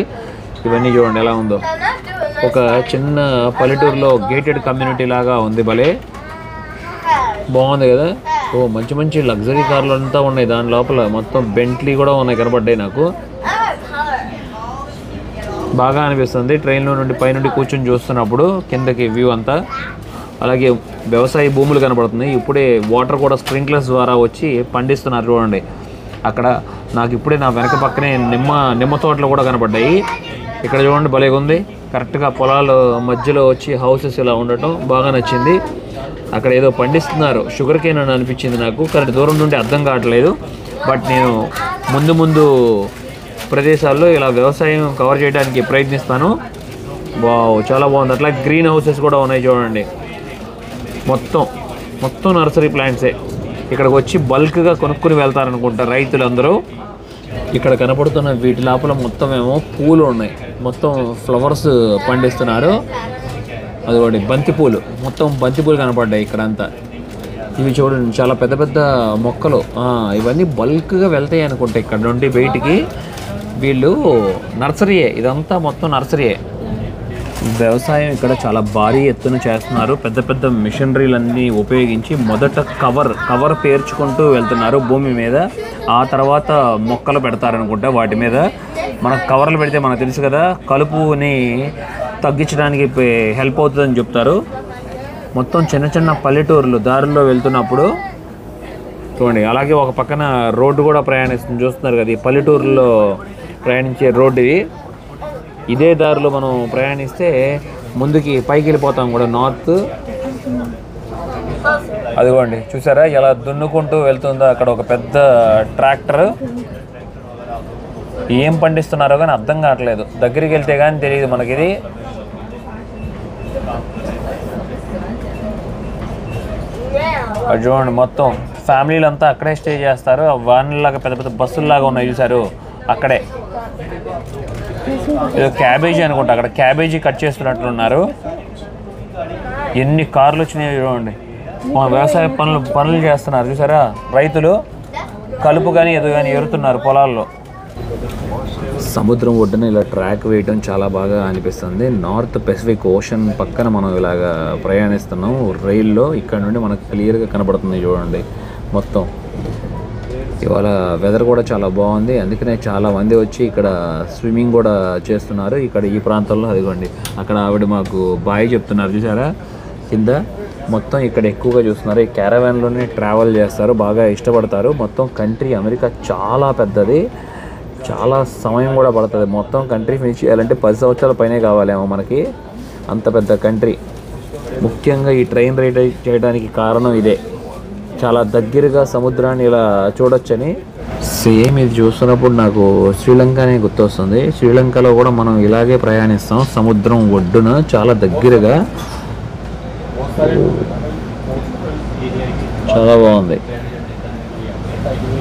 ఇవన్నీ చూడండి ఎలా ఉందో, ఒక చిన్న పల్లెటూరులో గేటెడ్ కమ్యూనిటీ లాగా ఉంది. భలే బాగుంది కదా. ఓ మంచి మంచి లగ్జరీ కార్లు అంతా ఉన్నాయి దాని లోపల. మొత్తం బెంట్లీ కూడా ఉన్నాయి కనబడ్డాయి నాకు. బాగా అనిపిస్తుంది ట్రైన్లో నుండి పైనుండి కూర్చొని చూస్తున్నప్పుడు కిందకి వ్యూ అంతా. అలాగే వ్యవసాయ భూములు కనబడుతుంది. ఇప్పుడే వాటర్ కూడా స్ప్రింక్లర్స్ ద్వారా వచ్చి పండిస్తున్నారు చూడండి. అక్కడ నాకు ఇప్పుడే నా వెనక పక్కనే నిమ్మ తోటలు కూడా కనబడ్డాయి. ఇక్కడ చూడండి భలేగా ఉంది. కరెక్ట్గా పొలాలు మధ్యలో వచ్చి హౌసెస్ ఇలా ఉండటం బాగా నచ్చింది. అక్కడ ఏదో పండిస్తున్నారు, షుగర్ కేన్ అని అనిపించింది నాకు. కరెక్ట్ దూరం నుండి అర్థం కావట్లేదు. బట్ నేను ముందు ప్రదేశాల్లో ఇలా వ్యవసాయం కవర్ చేయడానికి ప్రయత్నిస్తాను. వావ్ చాలా బాగుంది. అట్లా గ్రీన్ హౌసెస్ కూడా ఉన్నాయి చూడండి. మొత్తం నర్సరీ ప్లాంట్సే. ఇక్కడికి వచ్చి బల్క్గా కొనుక్కుని వెళ్తారనుకుంటా రైతులందరూ. ఇక్కడ కనపడుతున్న వీటి లోపల మొత్తం ఏమో పూలు ఉన్నాయి, మొత్తం ఫ్లవర్స్ పండిస్తున్నారు. అదిగోండి బంతిపూలు, మొత్తం బంతిపూలు కనపడ్డాయి ఇక్కడంతా. ఇవి చూడండి చాలా పెద్ద పెద్ద మొక్కలు. ఇవన్నీ బల్క్గా వెళ్తాయి అనుకుంటా ఇక్కడ నుండి బయటికి. వీళ్ళు నర్సరీయే, ఇదంతా మొత్తం నర్సరీయే. వ్యవసాయం ఇక్కడ చాలా భారీ ఎత్తున చేస్తున్నారు. పెద్ద పెద్ద మిషనరీలన్నీ ఉపయోగించి మొదట కవర్ పేర్చుకుంటూ వెళ్తున్నారు భూమి మీద. ఆ తర్వాత మొక్కలు పెడతారనుకుంటా వాటి మీద. మనకు కవర్లు పెడితే మనకు తెలుసు కదా, కలుపుని తగ్గించడానికి హెల్ప్ అవుతుందని చెప్తారు. మొత్తం చిన్న చిన్న పల్లెటూర్లు దారుల్లో వెళ్తున్నప్పుడు చూడండి. అలాగే ఒక పక్కన రోడ్డు కూడా ప్రయాణిస్తుంది చూస్తున్నారు కదా. ఈ పల్లెటూరులో ప్రయాణించే రోడ్డు ఇది. ఇదే దారిలో మనం ప్రయాణిస్తే ముందుకి పైకి వెళ్ళిపోతాం కూడా, నార్త్. అదిగోండి చూసారా ఎలా దున్నుకుంటూ వెళ్తుందో. అక్కడ ఒక పెద్ద ట్రాక్టర్. ఏం పండిస్తున్నారో కానీ అర్థం కావట్లేదు, దగ్గరికి వెళ్తే కానీ తెలియదు మనకిది. అది చూడండి మొత్తం ఫ్యామిలీలు అంతా అక్కడే స్టే చేస్తారు. వ్యాన్లాగా పెద్ద పెద్ద బస్సుల్లాగా ఉన్నాయి చూసారు అక్కడే. ఏదో క్యాబేజీ అనుకుంటా, అక్కడ క్యాబేజీ కట్ చేస్తున్నట్లున్నారు. ఎన్ని కార్లు వచ్చినాయో చూడండి. వ్యవసాయ పనులు చేస్తున్నారు చూసారా రైతులు. కలుపు కానీ ఏదో కానీ ఎరుతున్నారు పొలాల్లో. సముద్రం ఒడ్డున ఇలా ట్రాక్ వేయడం చాలా బాగా అనిపిస్తుంది. నార్త్ పెసిఫిక్ ఓషన్ పక్కన మనం ఇలాగా ప్రయాణిస్తున్నాం రైల్లో. ఇక్కడ నుండి మనకు క్లియర్గా కనబడుతుంది చూడండి మొత్తం. ఇవాళ వెదర్ కూడా చాలా బాగుంది, అందుకనే చాలా మంది వచ్చి ఇక్కడ స్విమ్మింగ్ కూడా చేస్తున్నారు ఇక్కడ ఈ ప్రాంతంలో. అదిగోండి అక్కడ ఆవిడ మాకు బాయ్ చెప్తున్నారు చూసారా కింద. మొత్తం ఇక్కడ ఎక్కువగా చూస్తున్నారు. ఈ క్యారవాన్లోనే ట్రావెల్ చేస్తారు, బాగా ఇష్టపడతారు. మొత్తం కంట్రీ అమెరికా చాలా పెద్దది, చాలా సమయం కూడా పడుతుంది. మొత్తం కంట్రీ ఫినిష్ చేయాలంటే 10 సంవత్సరాల పైనే కావాలేమో మనకి, అంత పెద్ద కంట్రీ. ముఖ్యంగా ఈ ట్రైన్ రైడ్ చేయడానికి కారణం ఇదే, చాలా దగ్గరగా సముద్రాన్ని ఇలా చూడొచ్చని. సేమ్ ఇది చూస్తున్నప్పుడు నాకు శ్రీలంకనే గుర్తొస్తుంది. శ్రీలంకలో కూడా మనం ఇలాగే ప్రయాణిస్తాం సముద్రం ఒడ్డున చాలా దగ్గరగా. చాలా బాగుంది.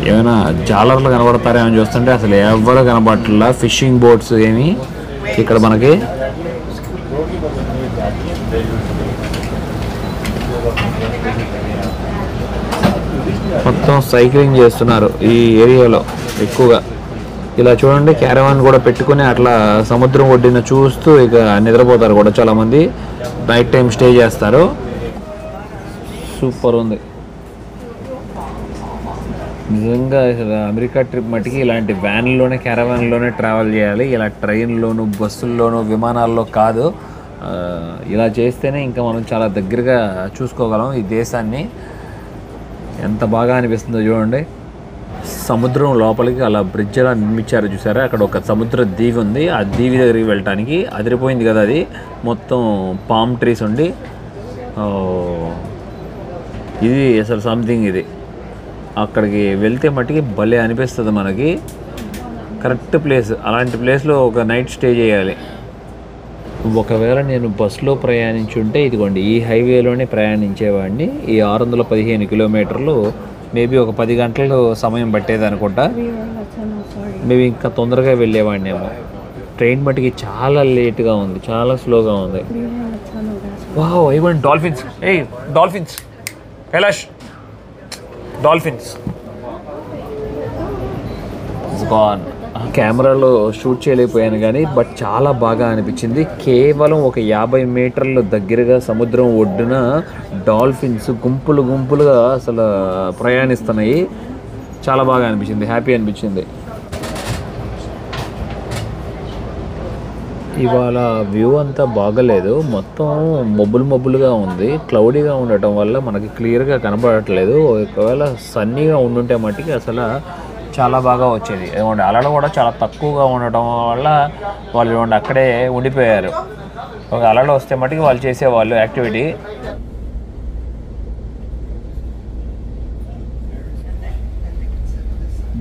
ఏమైనా జాలర్లు కనబడతారేమని చూస్తుంటే అసలు ఎవరు కనబడట్లా. ఫిషింగ్ బోట్స్ ఏమి ఇక్కడ మనకి. మొత్తం సైక్లింగ్ చేస్తున్నారు ఈ ఏరియాలో ఎక్కువగా. ఇలా చూడండి క్యారవాన్ కూడా పెట్టుకుని అట్లా సముద్రం ఒడ్డిన చూస్తూ ఇక నిద్రపోతారు కూడా చాలామంది. నైట్ టైం స్టే చేస్తారు. సూపర్ ఉంది నిజంగా. అమెరికా ట్రిప్ మటుకి ఇలాంటి వ్యాన్లోనే క్యారవాన్లోనే ట్రావెల్ చేయాలి, ఇలా ట్రైన్లోను బస్సుల్లోనూ విమానాల్లో కాదు. ఇలా చేస్తేనే ఇంకా మనం చాలా దగ్గరగా చూసుకోగలం ఈ దేశాన్ని. ఎంత బాగా అనిపిస్తుందో చూడండి. సముద్రం లోపలికి అలా బ్రిడ్జ్ అలా నిర్మించారు చూసారా. అక్కడ ఒక సముద్ర దీవి ఉంది, ఆ దీవి దగ్గరికి వెళ్ళటానికి అదిరిపోయింది కదా అది. మొత్తం పామ్ ట్రీస్ ఉండి ఇది అసలు సంథింగ్. ఇది అక్కడికి వెళ్తే మట్టికి భలే అనిపిస్తుంది మనకి. కరెక్ట్ ప్లేస్, అలాంటి ప్లేస్లో ఒక నైట్ స్టే చేయాలి. ఒకవేళ నేను బస్సులో ప్రయాణించుంటే ఇదిగోండి ఈ హైవేలోనే ప్రయాణించేవాడిని. ఈ 615 కిలోమీటర్లు మేబీ ఒక 10 గంటలు సమయం పట్టేది అనుకుంటా. మేబీ ఇంకా తొందరగా వెళ్ళేవాడినేమో. ట్రైన్ మటుకి చాలా లేట్గా ఉంది, చాలా స్లోగా ఉంది. వావ్, ఇవ్వండి dolphins. Dolphins Kailash, dolphins gone. కెమెరాలో షూట్ చేయలేకపోయాను కానీ బట్ చాలా బాగా అనిపించింది. కేవలం ఒక 50 మీటర్ల దగ్గరగా సముద్రం ఒడ్డున డాల్ఫిన్స్ గుంపులు గుంపులుగా అసలు ప్రయాణిస్తున్నాయి. చాలా బాగా అనిపించింది, హ్యాపీ అనిపించింది. ఇవాళ వ్యూ అంతా బాగలేదు, మొత్తం మబ్బులుగా ఉంది. క్లౌడీగా ఉండటం వల్ల మనకి క్లియర్గా కనబడట్లేదు. ఒకవేళ సన్నీగా ఉండుంటే మట్టికి అసలు చాలా బాగా వచ్చేది. ఏమంటే అలలు కూడా చాలా తక్కువగా ఉండటం వల్ల వాళ్ళు ఏమంటే అక్కడే ఉండిపోయారు. ఒక అలలు వస్తే మట్టికి వాళ్ళు చేసేవాళ్ళు యాక్టివిటీ.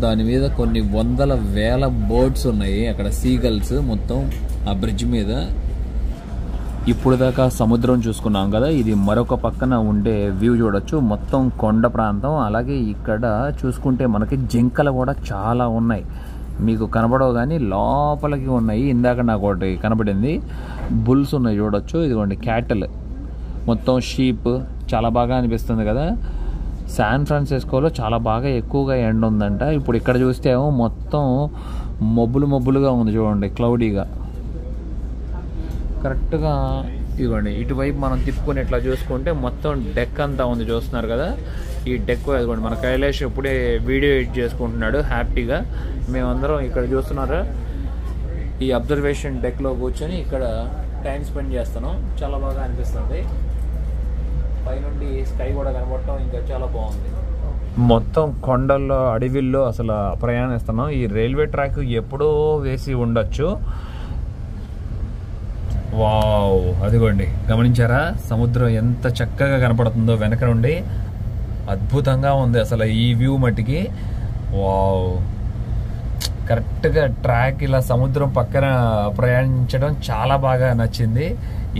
దాని మీద కొన్ని వందల వేల బర్డ్స్ ఉన్నాయి అక్కడ, సీగల్స్ మొత్తం ఆ బ్రిడ్జ్ మీద. ఇప్పుడు దాకా సముద్రం చూసుకున్నాం కదా, ఇది మరొక పక్కన ఉండే వ్యూ చూడొచ్చు. మొత్తం కొండ ప్రాంతం. అలాగే ఇక్కడ చూసుకుంటే మనకి జింకలు కూడా చాలా ఉన్నాయి. మీకు కనబడవు కానీ లోపలికి ఉన్నాయి. ఇందాక నాకు ఒకటి కనబడింది. బుల్స్ ఉన్నాయి చూడొచ్చు. ఇదిగోండి క్యాటల్, మొత్తం షీప్. చాలా బాగా అనిపిస్తుంది కదా. శాన్ ఫ్రాన్సిస్కోలో చాలా బాగా ఎక్కువగా ఎండ ఉందంట. ఇప్పుడు ఇక్కడ చూస్తే మొత్తం మబ్బులుగా ఉంది చూడండి, క్లౌడీగా. కరెక్ట్గా ఇదిగోండి ఇటువైపు మనం తిప్పుకొని ఇట్లా చూసుకుంటే మొత్తం డెక్ అంతా ఉంది, చూస్తున్నారు కదా. ఈ డెక్ ఇదిగోండి మన కైలాష్ ఇప్పుడే వీడియో ఎడిట్ చేసుకుంటున్నాడు హ్యాపీగా. మేమందరం ఇక్కడ చూస్తున్నారా ఈ అబ్జర్వేషన్ డెక్లో కూర్చొని ఇక్కడ టైం స్పెండ్ చేస్తున్నాం. చాలా బాగా అనిపిస్తుంది. పైనుండి స్కై కూడా కనబడటం ఇంకా చాలా బాగుంది. మొత్తం కొండల్లో అడవిల్లో అసలు ప్రయాణిస్తున్నాం. ఈ రైల్వే ట్రాక్ ఎప్పుడో వేసి ఉండొచ్చు. వావ్, అదిగోండి గమనించారా సముద్రం ఎంత చక్కగా కనపడుతుందో వెనక నుండి. అద్భుతంగా ఉంది అసలు ఈ వ్యూ మట్టికి. వావ్, కరెక్ట్గా ట్రాక్ ఇలా సముద్రం పక్కన ప్రయాణించడం చాలా బాగా నచ్చింది.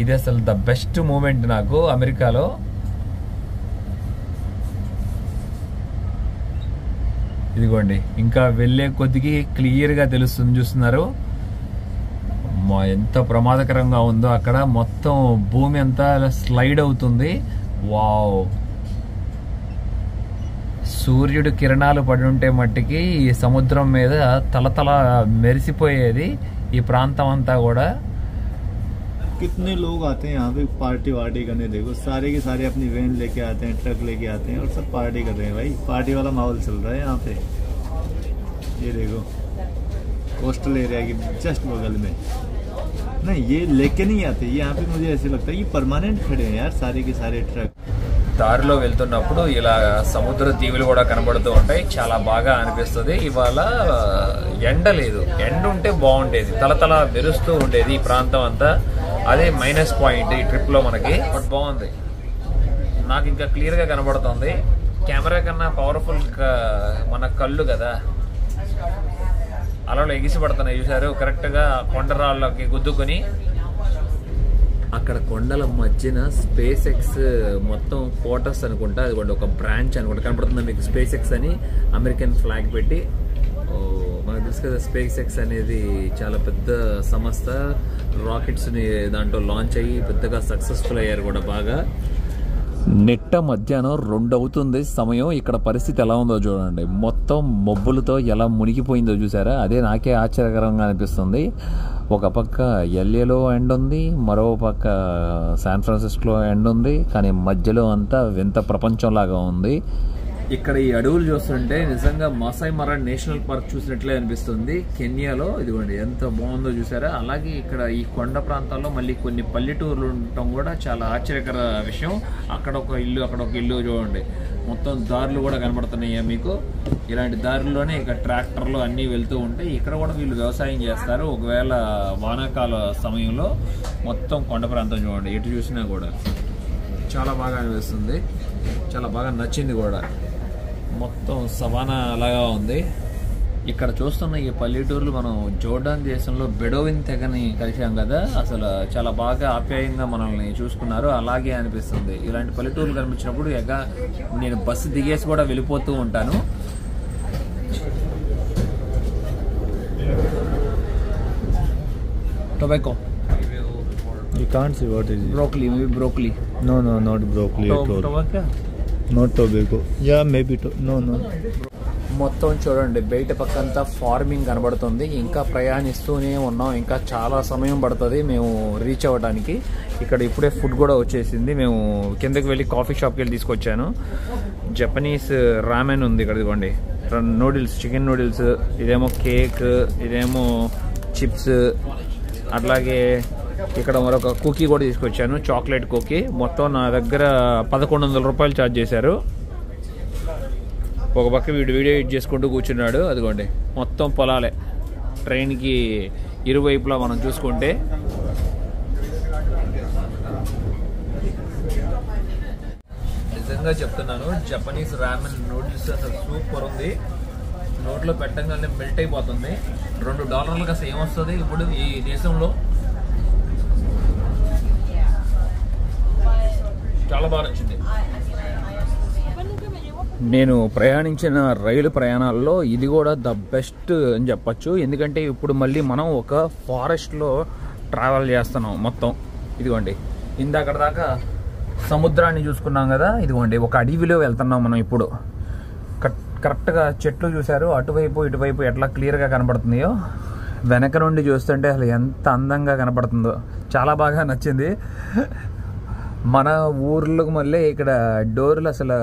ఇది అసలు ద బెస్ట్ మూమెంట్ నాకు అమెరికాలో. ఇదిగోండి ఇంకా వెళ్ళే కొద్దికి క్లియర్గా తెలుస్తుంది, చూస్తున్నారు ఎంత ప్రమాదకరంగా ఉందో అక్కడ. మొత్తం భూమి అంతా స్లైడ్ అవుతుంది. వావ్, సూర్యుడు కిరణాలు పడి ఉంటే మట్టికి ఈ సముద్రం మీద తలతల మెరిసిపోయేది ఈ ప్రాంతం అంతా కూడా. कितने लोग आते हैं यहाँ पे पार्टी वार्टी करने. देखो सारे के सारे अपनी वैन लेके आते हैं, ट्रक लेके आते हैं और सब पार्टी कर रहे हैं. भाई पार्टी वाला माहौल चल रहा है यहाँ पे. ये देखो कोस्टल एरिया की जस्ट बगल में. नहीं ये लेके नहीं आते यहाँ पे. मुझे ऐसे लगता है ये परमानेंट खड़े हैं यार सारे के सारे ट्रक. దారిలో వెళ్తున్నప్పుడు ఇలా సముద్ర దీవులు కూడా కనబడుతూ ఉంటాయి. చాలా బాగా అనిపిస్తుంది. ఇవాళ ఎండ లేదు, ఎండ ఉంటే బాగుండేది, తలతల మెరుస్తూ ఉండేది ఈ ప్రాంతం అంతా. అదే మైనస్ పాయింట్ ఈ ట్రిప్ లో మనకి. బట్ బాగుంది, నాకు ఇంకా క్లియర్ గా కనబడుతుంది. కెమెరా కన్నా పవర్ఫుల్ మన కళ్ళు కదా. అలలు ఎగిసి పడుతున్నాయి చూసారు, కరెక్ట్ గా కొండరాళ్ళకి గుద్దుకొని. అక్కడ కొండల మధ్యన స్పేస్ ఎక్స్ మొత్తం క్వార్టర్స్ అనుకుంటా, అది కూడా ఒక బ్రాంచ్ అనుకుంటా కనపడుతుంది మీకు. స్పేస్ ఎక్స్ అని అమెరికన్ ఫ్లాగ్ పెట్టి. మనకు తెలుసు కదా స్పేస్ ఎక్స్ అనేది చాలా పెద్ద సంస్థ. రాకెట్స్ని దాంట్లో లాంచ్ అయ్యి పెద్దగా సక్సెస్ఫుల్ అయ్యారు కూడా బాగా. నెట్ట మధ్యాహ్నం 2 అవుతుంది సమయం. ఇక్కడ పరిస్థితి ఎలా ఉందో చూడండి, మొత్తం మబ్బులతో ఎలా మునిగిపోయిందో చూసారా. అదే నాకే ఆశ్చర్యకరంగా అనిపిస్తుంది. ఒక పక్క ఎల్ఏలో ఎండ్ ఉంది, మరో పక్క శాన్ ఫ్రాన్సిస్కోలో ఎండ్ ఉంది, కానీ మధ్యలో అంతా వింత ప్రపంచంలాగా ఉంది. ఇక్కడ ఈ అడవులు చూస్తుంటే నిజంగా మాసాయి మరా నేషనల్ పార్క్ చూసినట్లే అనిపిస్తుంది కెన్యాలో. ఇదిగోండి ఎంత బాగుందో చూసారా. అలాగే ఇక్కడ ఈ కొండ ప్రాంతాల్లో మళ్ళీ కొన్ని పల్లెటూర్లు ఉండటం కూడా చాలా ఆశ్చర్యకర విషయం. అక్కడ ఒక ఇల్లు, అక్కడ ఒక ఇల్లు చూడండి. మొత్తం దారులు కూడా కనబడుతున్నాయి మీకు. ఇలాంటి దారుల్లోనే ఇక ట్రాక్టర్లు అన్నీ వెళ్తూ ఉంటాయి. ఇక్కడ కూడా వీళ్ళు వ్యవసాయం చేస్తారు. ఒకవేళ వానాకాల సమయంలో మొత్తం కొండ ప్రాంతం చూడండి, ఎటు చూసినా కూడా చాలా బాగా అనిపిస్తుంది. చాలా బాగా నచ్చింది కూడా. మొత్తం సవానా లాగా ఉంది. ఇక్కడ చూస్తున్న ఈ పల్లెటూర్లు మనం జోర్డాన్ దేశంలో బెడోవిన్ తెగని కలిసాం కదా, అసలు చాలా బాగా ఆప్యాయంగా మనల్ని చూసుకున్నారు. అలాగే అనిపిస్తుంది. ఇలాంటి పల్లెటూర్లు కనిపించినప్పుడు నేను బస్సు దిగేసి కూడా వెళ్ళిపోతూ ఉంటాను. Tobacco. You can't see what is it. Broccoli, maybe broccoli. No, not broccoli at all. Tobacco? Not tobacco. Yeah, maybe no. మొత్తం చూడండి, బయట పక్కంతా ఫార్మింగ్ కనబడుతుంది. ఇంకా ప్రయాణిస్తూనే ఉన్నాం. ఇంకా చాలా సమయం పడుతుంది మేము రీచ్ అవ్వడానికి. ఇక్కడ ఇప్పుడే ఫుడ్ కూడా వచ్చేసింది. మేము కిందకి వెళ్ళి కాఫీ షాప్కి వెళ్ళి తీసుకొచ్చాను. జపనీస్ రామెన్ ఉంది ఇక్కడ. ఇదిగోండి నూడిల్స్, చికెన్ నూడిల్స్, ఇదేమో కేక్, ఇదేమో చిప్స్, అట్లాగే ఇక్కడ మరొక కుకీ కూడా తీసుకొచ్చాను, చాక్లెట్ కుకీ. మొత్తం నా దగ్గర 1100 రూపాయలు ఛార్జ్ చేశారు. ఒక పక్క వీడియో ఎడిట్ చేసుకుంటూ కూర్చున్నాడు. అదిగోండి మొత్తం పొలాలే ట్రైన్కి ఇరువైపులా మనం చూసుకుంటే. నిజంగా చెప్తున్నాను, జపనీస్ రామెన్ నూడిల్స్ అసలు సూపర్ ఉంది. నోట్లో పెట్టగానే మెల్ట్ అయిపోతుంది. $2 అసలు ఏమొస్తుంది ఇప్పుడు ఈ దేశంలో? చాలా బాగా నచ్చింది. నేను ప్రయాణించిన రైలు ప్రయాణాల్లో ఇది కూడా ద బెస్ట్ అని చెప్పచ్చు. ఎందుకంటే ఇప్పుడు మళ్ళీ మనం ఒక ఫారెస్ట్లో ట్రావెల్ చేస్తున్నాం మొత్తం. ఇదిగోండి ఇందాక దాకా సముద్రాన్ని చూసుకున్నాం కదా, ఇదిగోండి ఒక అడవిలో వెళ్తున్నాం మనం ఇప్పుడు. కరెక్ట్గా చెట్లు చూశారు, అటువైపు ఇటువైపు ఎట్లా క్లియర్గా కనబడుతున్నాయో. వెనక నుండి చూస్తుంటే అసలు ఎంత అందంగా కనపడుతుందో, చాలా బాగా నచ్చింది. మన ఊర్లకు మళ్ళీ ఇక్కడ డోర్లు అసలు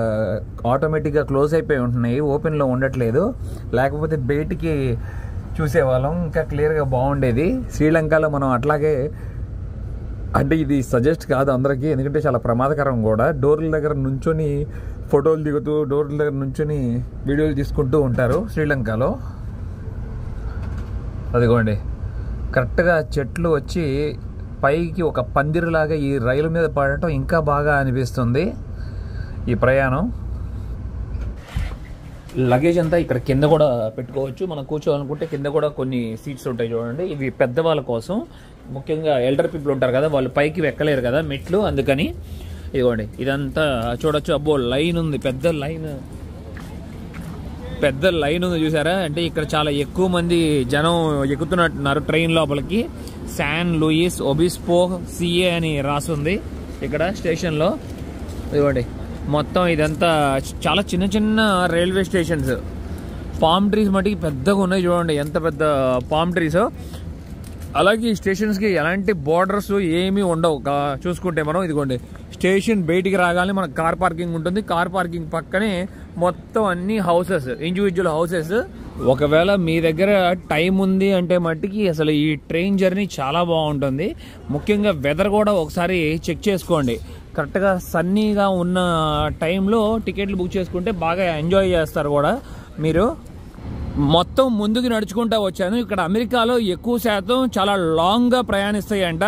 ఆటోమేటిక్గా క్లోజ్ అయిపోయి ఉంటున్నాయి, ఓపెన్లో ఉండట్లేదు. లేకపోతే బయటికి చూసేవాళ్ళం, ఇంకా క్లియర్గా బాగుండేది. శ్రీలంకలో మనం అట్లాగే, అంటే ఇది సజెస్ట్ కాదు అందరికీ, ఎందుకంటే చాలా ప్రమాదకరం కూడా. డోర్ల దగ్గర నుంచొని ఫోటోలు దిగుతూ, డోర్ల దగ్గర నుంచొని వీడియోలు తీసుకుంటూ ఉంటారు శ్రీలంకలో. అదిగోండి కరెక్ట్గా చెట్లు వచ్చి పైకి ఒక పందిరిలాగా ఈ రైలు మీద పడటం ఇంకా బాగా అనిపిస్తుంది ఈ ప్రయాణం. లగేజ్ అంతా ఇక్కడ కింద కూడా పెట్టుకోవచ్చు. మనం కూర్చోవాలనుకుంటే కింద కూడా కొన్ని సీట్స్ ఉంటాయి చూడండి. ఇవి పెద్దవాళ్ళ కోసం, ముఖ్యంగా ఎల్డర్ పీపుల్ ఉంటారు కదా, వాళ్ళు పైకి ఎక్కలేరు కదా మెట్లు, అందుకని. ఇదిగోండి ఇదంతా చూడొచ్చు. అబ్బో లైన్ ఉంది, పెద్ద లైన్ ఉంది చూసారా. అంటే ఇక్కడ చాలా ఎక్కువ మంది జనం ఎక్కుతున్నట్టున్నారు ట్రైన్ లోపలికి. శాన్ లూయిస్ ఒబిస్పో సిఏ అని రాసుంది ఇక్కడ స్టేషన్లో. ఇదిగోండి మొత్తం ఇదంతా చాలా చిన్న చిన్న రైల్వే స్టేషన్స్. పామ్ ట్రీస్ మటుకి పెద్దగా ఉన్నాయి చూడండి, ఎంత పెద్ద పామ్ ట్రీస్. అలాగే ఈ స్టేషన్స్కి ఎలాంటి బోర్డర్స్ ఏమీ ఉండవు చూసుకుంటే మనం. ఇదిగోండి స్టేషన్ బయటికి రాగానే మనకు కార్ పార్కింగ్ ఉంటుంది. కార్ పార్కింగ్ పక్కనే మొత్తం అన్ని హౌసెస్, ఇండివిజువల్ హౌసెస్. ఒకవేళ మీ దగ్గర టైం ఉంది అంటే మట్టికి అసలు ఈ ట్రైన్ జర్నీ చాలా బాగుంటుంది. ముఖ్యంగా వెదర్ కూడా ఒకసారి చెక్ చేసుకోండి. కరెక్ట్గా సన్నీగా ఉన్న టైంలో టికెట్లు బుక్ చేసుకుంటే బాగా ఎంజాయ్ చేస్తారు కూడా మీరు. మొత్తం ముందుకు నడుచుకుంటూ వచ్చాను. ఇక్కడ అమెరికాలో ఎక్కువ శాతం చాలా లాంగ్గా ప్రయాణిస్తాయంట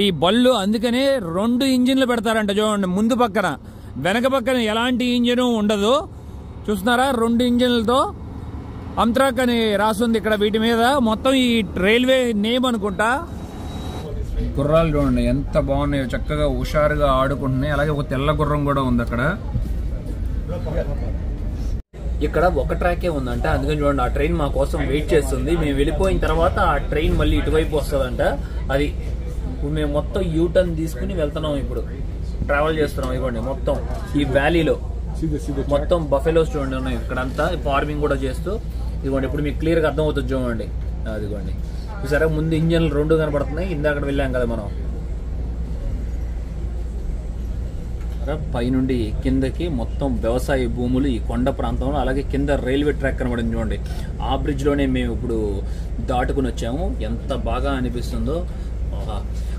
ఈ బళ్ళు, అందుకనే 2 ఇంజిన్లు పెడతారంట చూడండి. ముందు పక్కన వెనక పక్కన ఎలాంటి ఇంజిన్ ఉండదు, చూస్తున్నారా? 2 ఇంజిన్లతో అమ్ట్రాక్ అని రాస్తుంది ఇక్కడ వీటి మీద. మొత్తం ఈ రైల్వే నేమ్ అనుకుంటా. గుర్రాలు చూడండి ఎంత బాగున్నాయో, చక్కగా హుషారుగా ఆడుకుంటున్నాయి. అలాగే ఒక తెల్ల గుర్రం కూడా ఉంది అక్కడ. ఇక్కడ ఒక ట్రాకే ఉందంట, అందుకని చూడండి ఆ ట్రైన్ మా కోసం వెయిట్ చేస్తుంది. మేము వెళ్ళిపోయిన తర్వాత ఆ ట్రైన్ మళ్ళీ ఇటువైపు వస్తుందంట. అది ఇప్పుడు మేము మొత్తం యూటర్న్ తీసుకుని వెళ్తున్నాం, ఇప్పుడు ట్రావెల్ చేస్తున్నాం. ఇవ్వండి మొత్తం ఈ వ్యాలీలో మొత్తం బఫెలోస్ చూడండి ఉన్నాయి ఇక్కడంతా, ఫార్మింగ్ కూడా చేస్తూ. ఇదిగోండి ఇప్పుడు మీకు క్లియర్గా అర్థమవుతుంది చూడండి. అదిగోండి చూసారా, ముందు ఇంజన్లు 2 కనపడుతున్నాయి. ఇందాక వెళ్ళాం కదా మనం. పైనుండి కిందకి మొత్తం వ్యవసాయ భూములు ఈ కొండ ప్రాంతంలో. అలాగే కింద రైల్వే ట్రాక్ కనబడింది చూడండి. ఆ బ్రిడ్జ్లోనే మేము ఇప్పుడు దాటుకుని వచ్చాము. ఎంత బాగా అనిపిస్తుందో.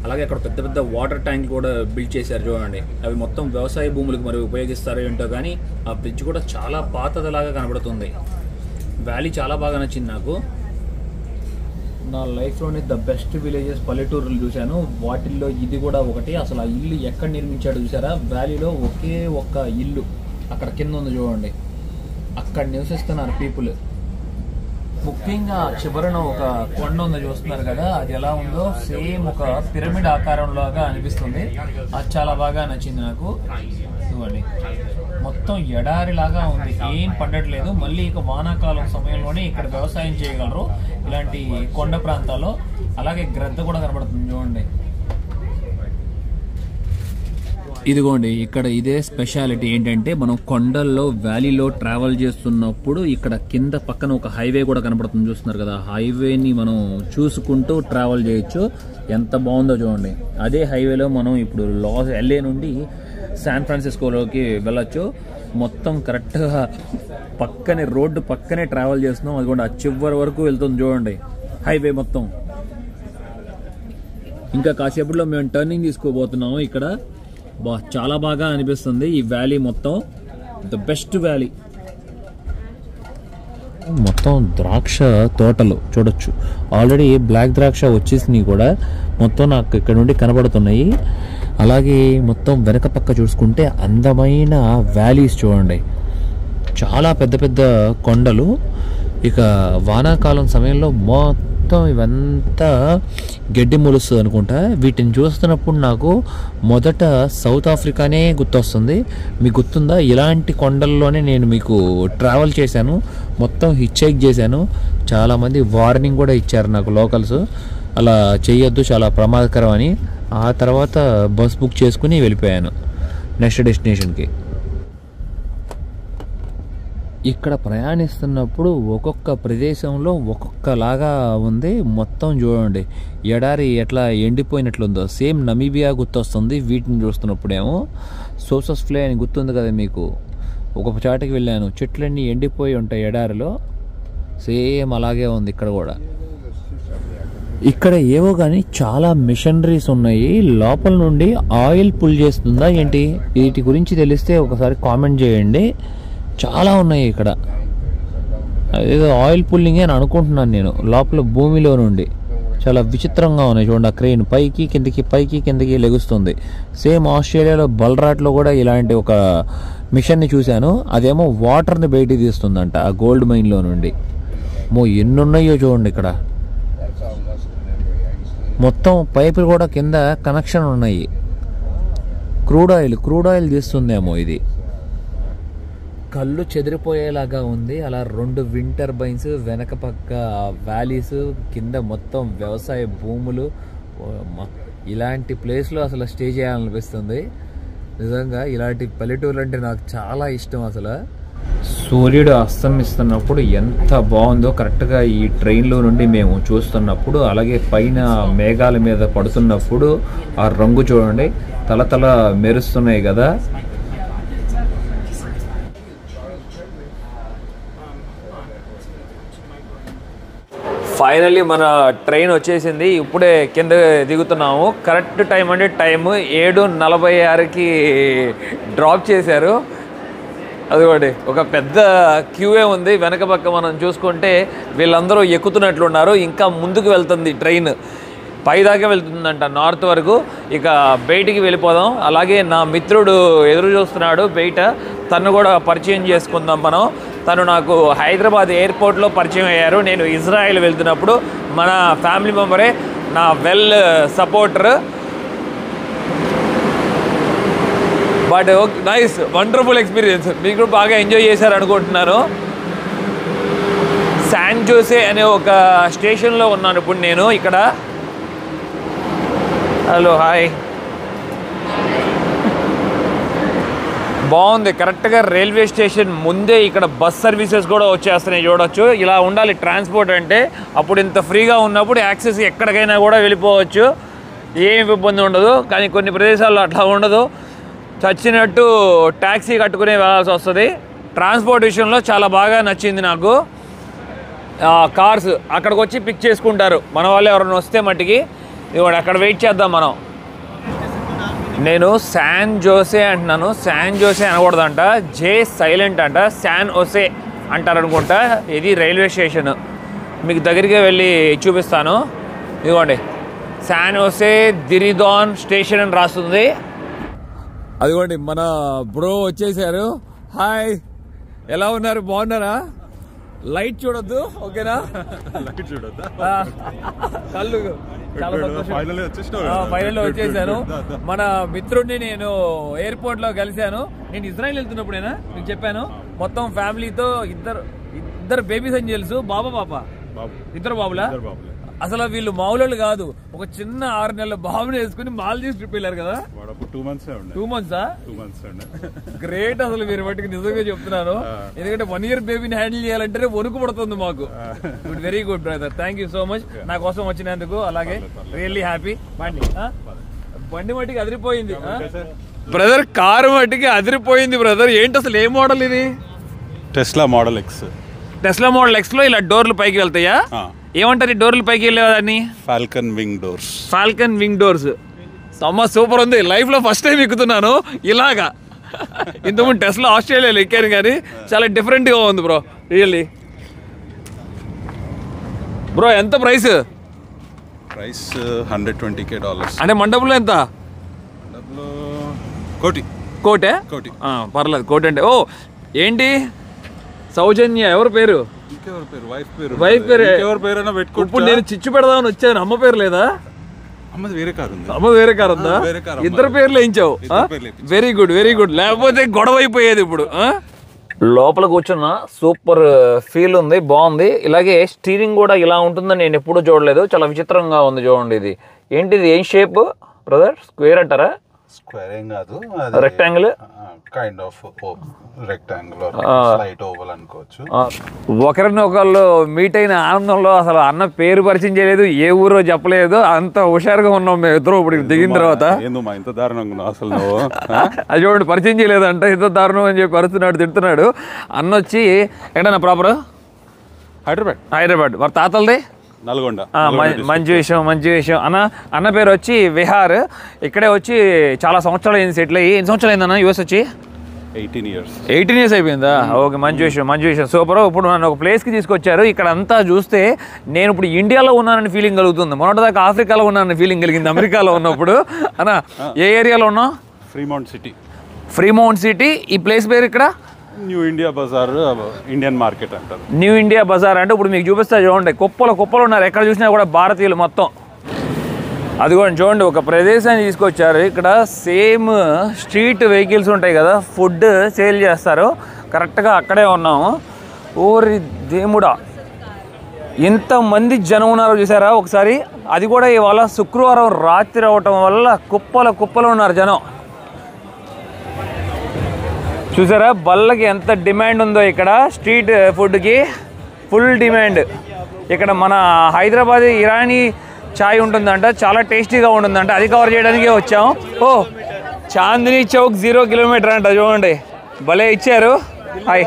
అలాగే అక్కడ పెద్ద పెద్ద వాటర్ ట్యాంక్ కూడా బిల్డ్ చేశారు చూడండి. అవి మొత్తం వ్యవసాయ భూములకు మరి ఉపయోగిస్తారో ఏంటో కానీ ఆ బ్రిడ్జ్ కూడా చాలా పాతదిలాగా కనబడుతుంది. వ్యాలీ చాలా బాగా నచ్చింది నాకు. నా లైఫ్లోనే ద బెస్ట్ విలేజెస్ పల్లెటూరులు చూశాను. వాటిల్లో ఇది కూడా ఒకటి. అసలు ఆ ఇల్లు ఎక్కడ నిర్మించాడు చూసారా? వ్యాలీలో ఒకే ఒక్క ఇల్లు అక్కడ కింద ఉంది చూడండి. అక్కడ నివసిస్తున్నారు పీపుల్. ముఖ్యంగా చివరన ఒక కొండ ఉంది చూస్తున్నారు కదా, అది ఎలా ఉందో సేమ్ ఒక పిరమిడ్ ఆకారంలాగా అనిపిస్తుంది. అది చాలా బాగా నచ్చింది నాకు. చూడండి, మొత్తం ఎడారిలాగా ఉంది, ఏం పడట్లేదు. మళ్ళీ ఇక వానాకాలం సమయంలోనే ఇక్కడ వ్యవసాయం చేయగలరు ఇలాంటి కొండ ప్రాంతాల్లో. అలాగే గ్రద్ద కూడా కనబడుతుంది చూడండి. ఇదిగోండి, ఇక్కడ ఇదే స్పెషాలిటీ ఏంటంటే, మనం కొండల్లో వ్యాలీలో ట్రావెల్ చేస్తున్నప్పుడు ఇక్కడ కింద పక్కన ఒక హైవే కూడా కనబడుతుంది చూస్తున్నారు కదా. హైవేని మనం చూసుకుంటూ ట్రావెల్ చేయొచ్చు. ఎంత బాగుందో చూడండి. అదే హైవేలో మనం ఇప్పుడు LA నుండి శాన్ ఫ్రాన్సిస్కోలోకి వెళ్ళొచ్చు. మొత్తం కరెక్ట్గా పక్కనే రోడ్డు పక్కనే ట్రావెల్ చేస్తున్నాం. అది కూడా చివరి వరకు వెళ్తుంది చూడండి హైవే మొత్తం. ఇంకా కాసేపట్లో మేము టర్నింగ్ తీసుకోబోతున్నాము. ఇక్కడ చాలా బాగా అనిపిస్తుంది ఈ వ్యాలీ మొత్తం. The best valley. మొత్తం ద్రాక్ష తోటలు చూడొచ్చు. ఆల్రెడీ బ్లాక్ ద్రాక్ష వచ్చేసినాయి కూడా, మొత్తం నాకు ఇక్కడ నుండి కనబడుతున్నాయి. అలాగే మొత్తం వెనక పక్క చూసుకుంటే అందమైన వ్యాలీస్ చూడండి, చాలా పెద్ద పెద్ద కొండలు. ఇక వానాకాలం సమయంలో మొత్తం ఇవంతా గడ్డి మొలుస్తుంది అనుకుంటా. వీటిని చూస్తున్నప్పుడు నాకు మొదట సౌత్ ఆఫ్రికానే గుర్తొస్తుంది. మీకు గుర్తుందా? ఇలాంటి కొండల్లోనే నేను మీకు ట్రావెల్ చేశాను, మొత్తం హిచ్హైక్ చేశాను. చాలామంది వార్నింగ్ కూడా ఇచ్చారు నాకు లోకల్స్, అలా చేయొద్దు, చాలా ప్రమాదకరం అని. ఆ తర్వాత బస్ బుక్ చేసుకుని వెళ్ళిపోయాను నెక్స్ట్ డెస్టినేషన్కి. ఇక్కడ ప్రయాణిస్తున్నప్పుడు ఒక్కొక్క ప్రదేశంలో ఒక్కొక్కలాగా ఉంది. మొత్తం చూడండి, ఎడారి ఎట్లా ఎండిపోయినట్లుందో సేమ్ నమీబియా గుర్తొస్తుంది వీటిని చూస్తున్నప్పుడేమో. సోసస్ ఫ్లే అని గుర్తుంది కదా మీకు. ఒక చాటుకి వెళ్ళాను, చెట్లన్నీ ఎండిపోయి ఉంటాయి ఎడారిలో, సేమ్ అలాగే ఉంది ఇక్కడ కూడా. ఇక్కడ ఏవో కానీ చాలా మిషనరీస్ ఉన్నాయి. లోపల నుండి ఆయిల్ పుల్ చేస్తుందా ఏంటి? వీటి గురించి తెలిస్తే ఒకసారి కామెంట్ చేయండి. చాలా ఉన్నాయి ఇక్కడ. ఏదో ఆయిల్ పుల్లింగ్ అని అనుకుంటున్నాను నేను. లోపల భూమిలో నుండి చాలా విచిత్రంగా ఉన్నాయి చూడండి. ఆ క్రెయిన్ పైకి కిందకి పైకి కిందకి లెగుస్తుంది. సేమ్ ఆస్ట్రేలియాలో బల్రాట్లో కూడా ఇలాంటి ఒక మిషన్ని చూశాను. అదేమో వాటర్ని బయటికి తీస్తుందంట ఆ గోల్డ్ మైన్లో నుండి. ఎన్ని ఉన్నాయో చూడండి ఇక్కడ. మొత్తం పైపులు కూడా కింద కనెక్షన్ ఉన్నాయి. క్రూడ్ ఆయిల్ తీస్తుందేమో ఇది. కళ్ళు చెదిరిపోయేలాగా ఉంది. అలా 2 విండ్ టర్బైన్స్, వెనక పక్క వ్యాలీస్, కింద మొత్తం వ్యవసాయ భూములు. ఇలాంటి ప్లేస్లో అసలు స్టే చేయాలనిపిస్తుంది నిజంగా. ఇలాంటి పల్లెటూరు అంటే నాకు చాలా ఇష్టం అసలు. సూర్యుడు అస్తమిస్తున్నప్పుడు ఎంత బాగుందో కరెక్ట్గా ఈ ట్రైన్లో నుండి మేము చూస్తున్నప్పుడు. అలాగే పైన మేఘాల మీద పడుతున్నప్పుడు ఆ రంగు చూడండి, తలతల మెరుస్తున్నాయి కదా. ఫైనల్లీ మన ట్రైన్ వచ్చేసింది. ఇప్పుడే కింద దిగుతున్నాము. కరెక్ట్ టైం అంటే టైము 7:46కి డ్రాప్ చేశారు. అదిగోండి, ఒక పెద్ద క్యూఏ ఉంది వెనక పక్క. మనం చూసుకుంటే వీళ్ళందరూ ఎక్కుతున్నట్లున్నారు. ఇంకా ముందుకు వెళ్తుంది ట్రైన్, పైదాకా వెళ్తుందంట, నార్త్ వరకు. ఇక బయటికి వెళ్ళిపోదాం. అలాగే నా మిత్రుడు ఎదురు చూస్తున్నాడు బయట, తను కూడా పరిచయం చేసుకుందాం మనం. తను నాకు హైదరాబాద్ ఎయిర్పోర్ట్లో పరిచయం అయ్యారు. నేను ఇజ్రాయెల్ వెళ్తున్నప్పుడు మన ఫ్యామిలీ మెంబరే, నా well supporter. But nice, wonderful experience. మీకు కూడా బాగా ఎంజాయ్ చేశారు అనుకుంటున్నాను. శాన్ జోసే అనే ఒక స్టేషన్లో ఉన్నాను ఇప్పుడు నేను ఇక్కడ. Hello, hi. బాగుంది. కరెక్ట్గా రైల్వే స్టేషన్ ముందే ఇక్కడ బస్ సర్వీసెస్ కూడా వచ్చేస్తున్నాయి చూడొచ్చు. ఇలా ఉండాలి ట్రాన్స్పోర్ట్ అంటే. అప్పుడు ఇంత ఫ్రీగా ఉన్నప్పుడు యాక్సెస్ ఎక్కడికైనా కూడా వెళ్ళిపోవచ్చు, ఏమి ఇబ్బంది ఉండదు. కానీ కొన్ని ప్రదేశాల్లో అట్లా ఉండదు, చచ్చినట్టు ట్యాక్సీ కట్టుకునే వెళ్ళాల్సి వస్తుంది. ట్రాన్స్పోర్ట్ విషయంలో చాలా బాగా నచ్చింది నాకు. కార్స్ అక్కడికి వచ్చి పిక్ చేసుకుంటారు మన వాళ్ళు ఎవరైనా వస్తే మట్టికి. ఇవాడు అక్కడ వెయిట్ చేద్దాం మనం. నేను శాన్ జోసే అంటున్నాను, శాన్ జోసే అనకూడదంట, జే సైలెంట్ అంట, శాన్ ఓసే అంటారు అనుకుంటా. ఇది రైల్వే స్టేషన్. మీకు దగ్గరికి వెళ్ళి చూపిస్తాను. ఇదిగోండి, శాన్ ఓసే దిరిదాన్ స్టేషన్ అని రాస్తుంది. అదిగోండి మన బ్రో వచ్చేసారు. హాయ్, ఎలా ఉన్నారు? బాగున్నారా? లైట్ చూడొద్దు, ఓకేనా? లైట్ చూడొద్దా? కళ్ళు చాలా సంతోషం. ఫైనల్ వచ్చేసాను. వచ్చేసాను. మన మిత్రుడిని నేను ఎయిర్పోర్ట్ లో కలిశాను. నేను ఇజ్రాయెల్ వెళ్తున్నప్పుడేనా మీకు చెప్పాను, మొత్తం ఫ్యామిలీతో ఇద్దరు బేబీస్ అని తెలుసు, బాబా పాప, ఇద్దరు బాబులా. అసలు వీళ్ళు మామూలు కాదు. ఒక చిన్న 6 నెలల బాబుని వేసుకుని మాల్దీవ్స్ ట్రిప్ వెళ్ళారు కదా. 2 months 2 months 2 months గ్రేట్. అసలు మీరు మటుకు నిజంగా చెప్తున్నాను. ఎందుకంటే 1 year బేబీని హ్యాండిల్ చేయాలంటే వణుకు పడుతుంది మాకు. Very good brother, thank you so much నా కోసం వచ్చినందుకు. అలాగే రియల్లీ హ్యాపీ. బండి మట్టికి అదిరిపోయింది బ్రదర్, కారు మట్టికి అదిరిపోయింది బ్రదర్. ఏంటి అసలు ఏ మోడల్ ఇది? Tesla model X. Tesla model X లో ఇలా డోర్లు పైకి వెళ్తాయా? ఏమంటారు ఈ డోర్లు పైకి వెళ్ళేదాన్ని? Falcon wing doors. Falcon wing doors. అమ్మ సూపర్ ఉంది. లైఫ్ లో ఫస్ట్ టైం ఎక్కుతున్నాను ఇలాగా. ఇంతకుముందు టెస్లా ఆస్ట్రేలియాలో ఎక్కాను కానీ చాలా డిఫరెంట్ గా ఉంది బ్రో, రియల్లీ. బ్రో ఎంత ప్రైస్? ప్రైస్ $120,000. అంటే మండపంలో ఎంత? కోటి. కోటే? కోటి. పర్లేదు, కోటి అంటే. ఓ ఏంటి సౌజన్య ఎవరి పేరు? వైఫ్ పేరు. ఎవరి పేరైనా పెట్టుకో. ఇప్పుడు నేను చిచ్చు పెడదామని వచ్చాను. అమ్మ పేరు లేదా? అమ్మది వేరే కారు ఉంది. అమ్మ వేరే కారు ఉందా? ఇద్దరు పేర్లు వేయించావు. Very good, very good. లేకపోతే గొడవ అయిపోయేది ఇప్పుడు. లోపల కూర్చున్న సూపర్ ఫీల్ ఉంది, బాగుంది. ఇలాగే స్టీరింగ్ కూడా ఇలా ఉంటుందని నేను ఎప్పుడూ చూడలేదు. చాలా విచిత్రంగా ఉంది చూడండి. ఇది ఏంటిది? ఏం షేప్ బ్రదర్? స్క్వేర్ అంటారా? స్క్వేర్ ఏం కాదు, rectangle kind of rectangle slight oval అనుకోవచ్చు. ఒకరిని ఒకళ్ళు మీట్ అయిన ఆనందంలో అసలు అన్న పేరు పరిచయం చేయలేదు, ఏ ఊరో చెప్పలేదు. అంత హుషారుగా ఉన్నాం మేము ఇద్దరు. ఇప్పుడు దిగిన తర్వాత ఇంత దారుణంగా ఉన్నావు అసలు నువ్వు. అది చూడండి, పరిచయం చేయలేదంట, ఇంత దారుణం అని చెప్పి అరుస్తున్నాడు, తిడుతున్నాడు. అన్న వచ్చి ఎక్కడన్నా ప్రాపర్ హైదరాబాద్. వారి తాతలది నల్గొండ. మంచి విషయం, మంచి విషయం. అన్న పేరు వచ్చి విహార్. ఇక్కడే వచ్చి చాలా సంవత్సరాలు అయింది సెటిల్ అయ్యి. ఎన్ని సంవత్సరాలు అయిందన్న యూఎస్ వచ్చి? 18 years అయిపోయిందా? ఓకే, మంచి విషయం, మంచి విషయం. సూపర్. ఇప్పుడు నన్ను ఒక ప్లేస్కి తీసుకొచ్చారు. ఇక్కడ అంతా చూస్తే నేను ఇప్పుడు ఇండియాలో ఉన్నానని ఫీలింగ్ కలుగుతుంది. మొన్నటిదాకా ఆఫ్రికాలో ఉన్నానని ఫీలింగ్ కలిగింది అమెరికాలో ఉన్నప్పుడు. అన్న ఏ ఏరియాలో ఉన్నావు? Fremont city. ఈ ప్లేస్ పేరు ఇక్కడ New India Bazar, Indian market అంటారు. న్యూ ఇండియా బజార్ అంటే ఇప్పుడు మీకు చూపిస్తా చూడండి. కుప్పలు ఉన్నారు, ఎక్కడ చూసినా కూడా భారతీయులు మొత్తం. అదిగోండి చూడండి, ఒక ప్రదేశాన్ని తీసుకొచ్చారు. ఇక్కడ సేమ్ స్ట్రీట్ వెహికల్స్ ఉంటాయి కదా, ఫుడ్ సేల్ చేస్తారు. కరెక్ట్గా అక్కడే ఉన్నాము. ఓరి దేవుడా, ఎంతమంది జనం ఉన్నారో చూసారా ఒకసారి. అది కూడా ఇవాళ శుక్రవారం రాత్రి అవటం వల్ల కుప్పలు ఉన్నారు జనం. చూసారా బల్లకి ఎంత డిమాండ్ ఉందో. ఇక్కడ స్ట్రీట్ ఫుడ్కి ఫుల్ డిమాండ్. ఇక్కడ మన హైదరాబాద్ ఇరానీ చాయ్ ఉంటుందంట, చాలా టేస్టీగా ఉంటుందంట. అది కవర్ చేయడానికే వచ్చాం. ఓ చాందినీ చౌక్ 0 kilometer అంట. చూడండి భలే ఇచ్చారు. హాయ్,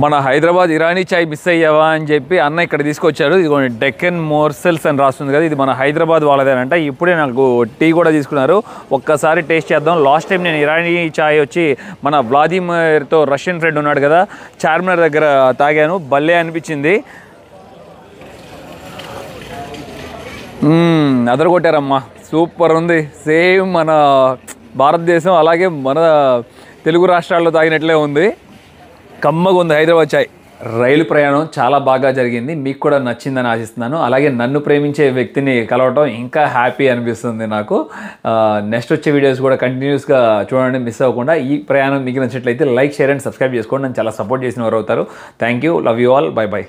మన హైదరాబాద్ ఇరానీ చాయ్ మిస్ అయ్యావా అని చెప్పి అన్న ఇక్కడ తీసుకొచ్చారు. ఇదిగోండి డెక్కన్ మోర్సెల్స్ అని రాస్తుంది కదా, ఇది మన హైదరాబాద్ వాళ్ళదేనంట. ఇప్పుడే నాకు టీ కూడా తీసుకున్నారు, ఒక్కసారి టేస్ట్ చేద్దాం. లాస్ట్ టైం నేను ఇరానీ చాయ్ వచ్చి మన వ్లాదిమిర్తో రష్యన్ ఫ్రెండ్ ఉన్నాడు కదా, చార్మినార్ దగ్గర తాగాను, భలే అనిపించింది. అదరగొట్టారమ్మా, సూపర్ ఉంది. సేమ్ మన భారతదేశం అలాగే మన తెలుగు రాష్ట్రాల్లో తాగినట్లే ఉంది. కమ్మగా ఉంది హైదరాబాద్ చాయ్. రైలు ప్రయాణం చాలా బాగా జరిగింది, మీకు కూడా నచ్చిందని ఆశిస్తున్నాను. అలాగే నన్ను ప్రేమించే వ్యక్తిని కలవటం ఇంకా హ్యాపీ అనిపిస్తుంది నాకు. నెక్స్ట్ వచ్చే వీడియోస్ కూడా కంటిన్యూస్గా చూడండి, మిస్ అవ్వకుండా. ఈ ప్రయాణం మీకు నచ్చినట్లయితే లైక్, షేర్ అండ్ సబ్స్క్రైబ్ చేసుకోండి. నన్ను చాలా సపోర్ట్ చేసిన వారు అవుతారు. Thank you, love you all, by by.